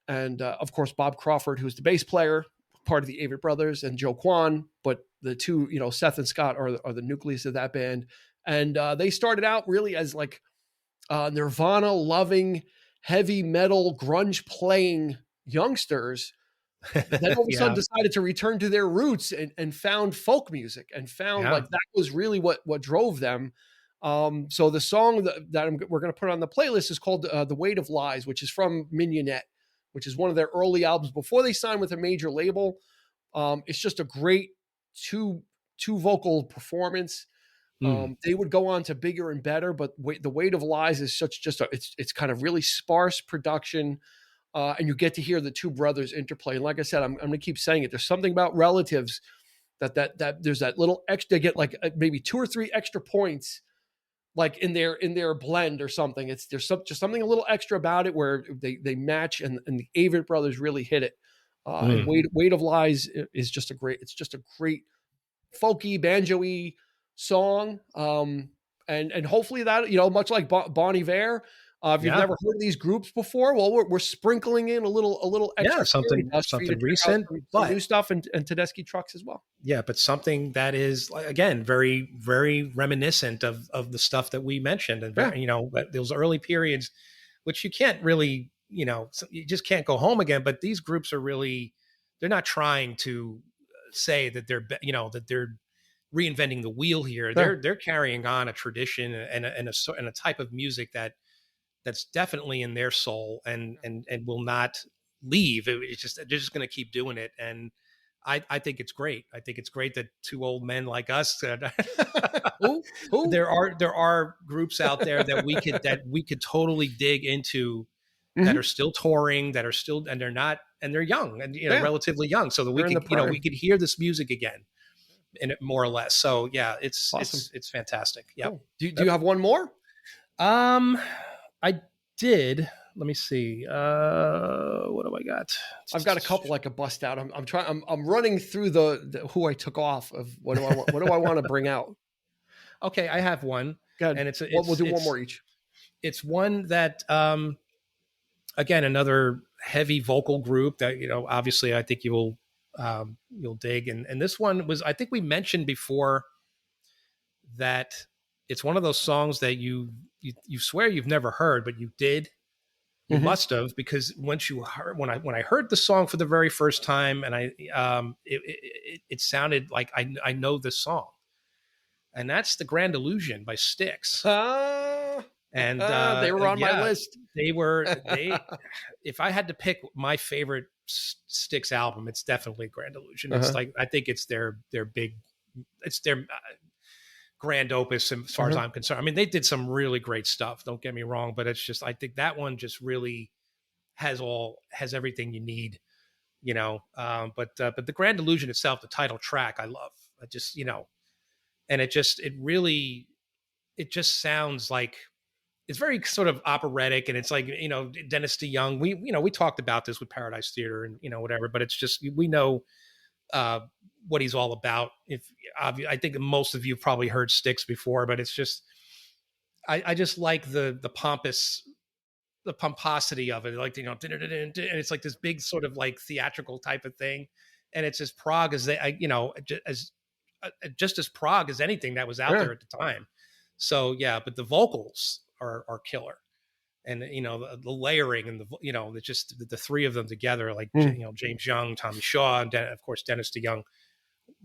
and of course Bob Crawford, who's the bass player, part of the Avett Brothers, and Joe Kwan. But the two, Seth and Scott are the nucleus of that band, and they started out really as like Nirvana loving, heavy metal, grunge playing youngsters. Then all of a sudden decided to return to their roots and found folk music and found like that was really what drove them. So the song that we're going to put on the playlist is called The Weight of Lies, which is from Mignonette, which is one of their early albums before they signed with a major label. It's just a great two vocal performance. They would go on to bigger and better, but The Weight of Lies is it's kind of really sparse production. And you get to hear the two brothers interplay. And like I said, I'm going to keep saying it. There's something about Relatives that there's that little extra, they get like maybe 2 or 3 extra points, like in their blend or something. There's just something a little extra about it where they match, and the Avett Brothers really hit it. And Weight of Lies is just a great folky, banjo-y song. And hopefully that, much like Bon Iver, if you've never heard of these groups before, well, we're sprinkling in a little extra something recent, but new stuff and Tedeschi Trucks as well. Yeah, but something that is, again, very, very reminiscent of the stuff that we mentioned, and those early periods, which you can't really, you just can't go home again. But these groups are really, they're not trying to say that that they're reinventing the wheel here. They're carrying on a tradition and a type of music that's definitely in their soul and will not leave. They're just going to keep doing it. And I think it's great. I think it's great that two old men like us, there are groups out there that we could totally dig into, that are still touring, and they're young and relatively young, so that we could hear this music again, and it more or less. So yeah, it's awesome. It's fantastic. Yeah. Cool. Do you have one more? I did. let me see. What do I got? I've got a couple I could bust out. I'm running through the who I took off of what do I want to bring out. Okay, I have one. Good. And we'll do one more each. It's one that again, another heavy vocal group that, obviously I think you'll dig. And this one was, I think we mentioned before that it's one of those songs that you swear you've never heard, but you did. You must have, because when I heard the song for the very first time, and it sounded like I know this song, and that's "The Grand Illusion" by Styx. And they were on my list. If I had to pick my favorite Styx album, it's definitely Grand Illusion. It's like, I think it's their grand opus as far as I'm concerned. I mean, they did some really great stuff, don't get me wrong, but it's just, I think that one just really has everything you need, but the Grand Illusion itself, the title track, I love. I just, and it just sounds like, it's very sort of operatic, and it's like, Dennis DeYoung. We talked about this with Paradise Theater and whatever, but it's just, we know what he's all about. I think most of you probably heard Styx before, but it's just, I just like the pomposity of it, like, and it's like this big sort of like theatrical type of thing, and it's as prog as just as prog as anything that was out there at the time. So yeah, but the vocals are killer, and the layering and the three of them together, like James Young, Tommy Shaw, and of course Dennis DeYoung,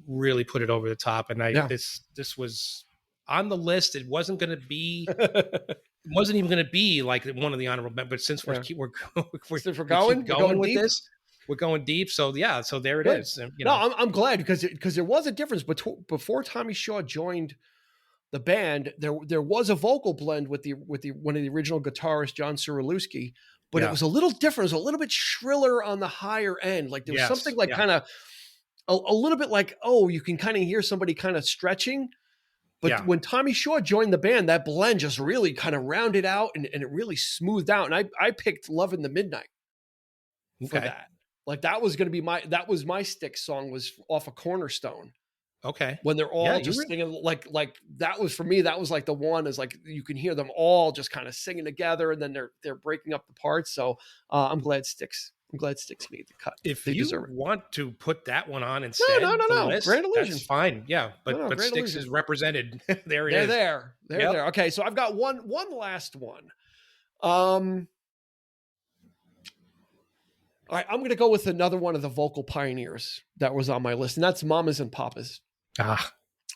really put it over the top. And this was on the list. It wasn't going to be. It wasn't even going to be like one of the honorable members. But since we're going with deep. This, we're going deep. So yeah, so there it is. And, I'm glad because there was a difference before Tommy Shaw joined the band. There was a vocal blend with one of the original guitarists, John Suralewski, but it was a little different. It was a little bit shriller on the higher end. Like there was something like kind of a little bit like, you can kind of hear somebody kind of stretching. But when Tommy Shaw joined the band, that blend just really kind of rounded out and it really smoothed out. And I picked "Love in the Midnight" for that. Like that was going to be my Styx song, was off of Cornerstone. Okay. When they're all just singing, like that was, for me, that was like the one, is like you can hear them all just kind of singing together, and then they're breaking up the parts. So I'm glad Styx made the cut. If you want to put that one on instead, no. List, Grand Illusion, that's fine. Yeah, but Styx is represented. There it is. They're there. Okay, so I've got one last one. All right, I'm going to go with another one of the vocal pioneers that was on my list, and that's Mamas and Papas. I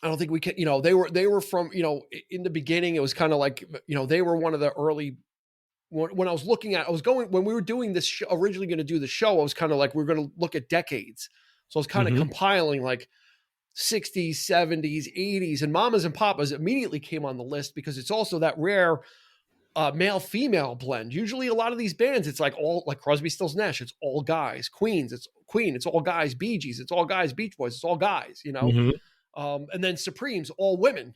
don't think we can, they were from, in the beginning, it was kind of like, they were one of the early, when I was looking at, when we were doing this show, originally going to do the show, I was kind of like, we're going to look at decades. So I was kind of compiling like 60s, 70s, 80s, and Mamas and Papas immediately came on the list because it's also that rare male-female blend. Usually a lot of these bands, it's like all like Crosby, Stills, Nash, it's all guys. It's all guys. Bee Gees, it's all guys. Beach Boys, it's all guys, and then Supremes, all women.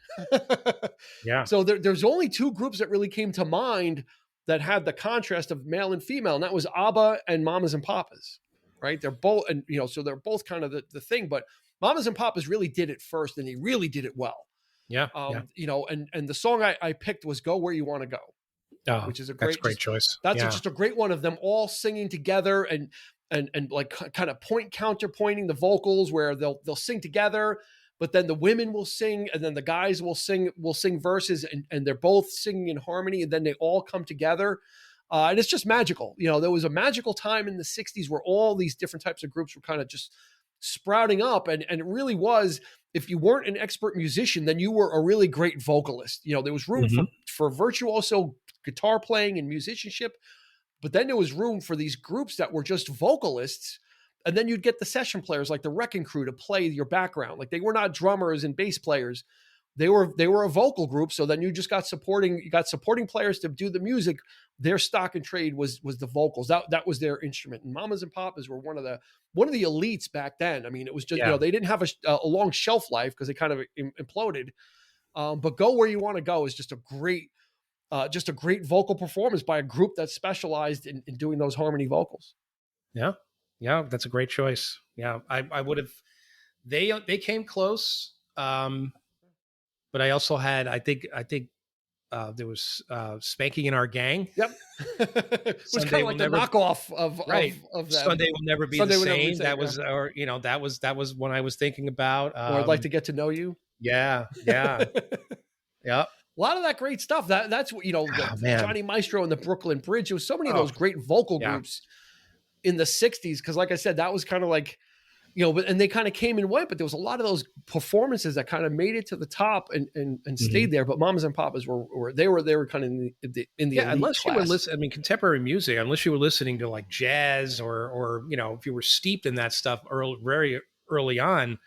Yeah. So there's only two groups that really came to mind that had the contrast of male and female, and that was ABBA and Mamas and Papas, right? They're both, and so they're both kind of the thing, but Mamas and Papas really did it first, and they really did it well. Yeah. And the song I picked was "Go Where You Want to Go," which is a great choice. That's just a great one of them all singing together and like kind of counterpointing the vocals, where they'll sing together, but then the women will sing, and then the guys will sing verses, and they're both singing in harmony, and then they all come together. And it's just magical. There was a magical time in the 60s where all these different types of groups were kind of just sprouting up. And it really was, if you weren't an expert musician, then you were a really great vocalist. There was room for virtuoso guitar playing and musicianship, but then there was room for these groups that were just vocalists. And then you'd get the session players like the Wrecking Crew to play your background. Like they were not drummers and bass players. They were a vocal group. So then you just got supporting players to do the music. Their stock and trade was the vocals. That was their instrument. And Mamas and Papas were one of the elites back then. I mean, it was just, they didn't have a long shelf life because they kind of imploded. But "Go Where You Want to Go" is just a great just a great vocal performance by a group that specialized in doing those harmony vocals. Yeah. Yeah. That's a great choice. Yeah. I would have, they came close. But I also had, I think there was Spanking in Our Gang. Yep. It was kind of like the knockoff of them. Sunday Will Never Be the Same. That was, or, that was one I was thinking about. Or I'd Like to Get to Know You. Yeah. Yeah. Yeah. A lot of that great stuff. That's what, Johnny Maestro and the Brooklyn Bridge. There was so many of those great vocal groups in the 60s. Cause like I said, that was kind of like, and they kind of came and went, but there was a lot of those performances that kind of made it to the top and stayed there. But Mamas and Papas were kind of in the unless class. You were listening. I mean, contemporary music, unless you were listening to like jazz or if you were steeped in that stuff very early on,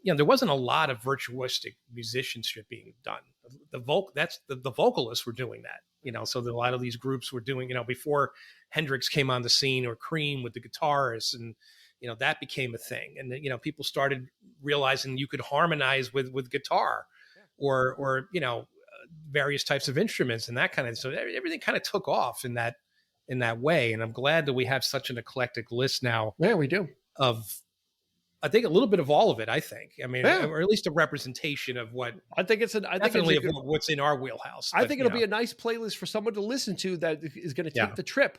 there wasn't a lot of virtuosic musicianship being done. The vocalists were doing that, so a lot of these groups were doing, before Hendrix came on the scene, or Cream with the guitarists, and that became a thing. And people started realizing you could harmonize with guitar or various types of instruments and that kind of, so everything kind of took off in that way. And I'm glad that we have such an eclectic list now. Yeah, we do. Of, I think, a little bit of all of it. I think. I mean, or at least a representation of what I think it's definitely what's in our wheelhouse. I think it'll be a nice playlist for someone to listen to that is going to take the trip.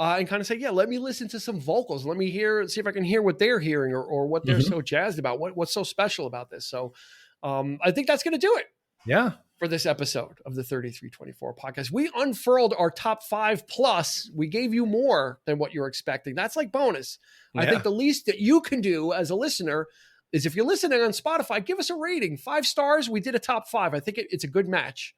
And kind of say, let me listen to some vocals. Let me see if I can hear what they're hearing or what they're so jazzed about. What's so special about this? So I think that's going to do it. Yeah. For this episode of the 3324 podcast. We unfurled our top 5 plus. We gave you more than what you're expecting. That's like bonus. Yeah. I think the least that you can do as a listener is, if you're listening on Spotify, give us a rating. 5 stars. We did a top 5. I think it's a good match.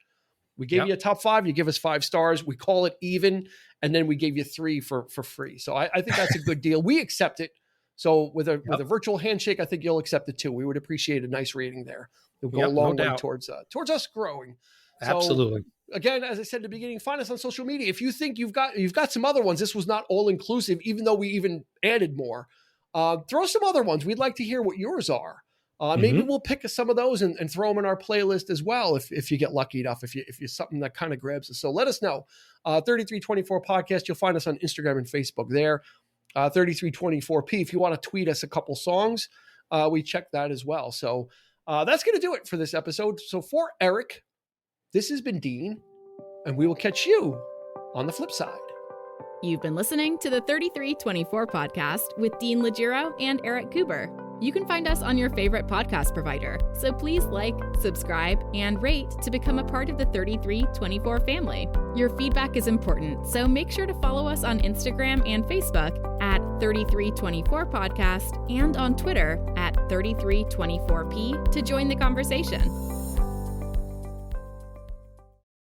We gave you a top 5. You give us 5 stars. We call it even. And then we gave you 3 for free. So I think that's a good deal. We accept it. So with a virtual handshake, I think you'll accept it too. We would appreciate a nice rating there. It'll go a long way towards us growing. Absolutely. So, again, as I said at the beginning, find us on social media. If you think you've got some other ones, this was not all inclusive, even though we even added more. Throw some other ones. We'd like to hear what yours are. Maybe we'll pick some of those and throw them in our playlist as well if you get lucky enough, if you're something that kind of grabs us. So let us know. 3324 podcast. You'll find us on Instagram and Facebook there. 3324p. If you want to tweet us a couple songs, we check that as well. So that's going to do it for this episode. So for Eric, this has been Dean, and we will catch you on the flip side. You've been listening to the 3324 podcast with Dean Legiro and Eric Kuber. You can find us on your favorite podcast provider, so please like, subscribe, and rate to become a part of the 3324 family. Your feedback is important, so make sure to follow us on Instagram and Facebook at 3324 podcast and on Twitter at 3324p to join the conversation.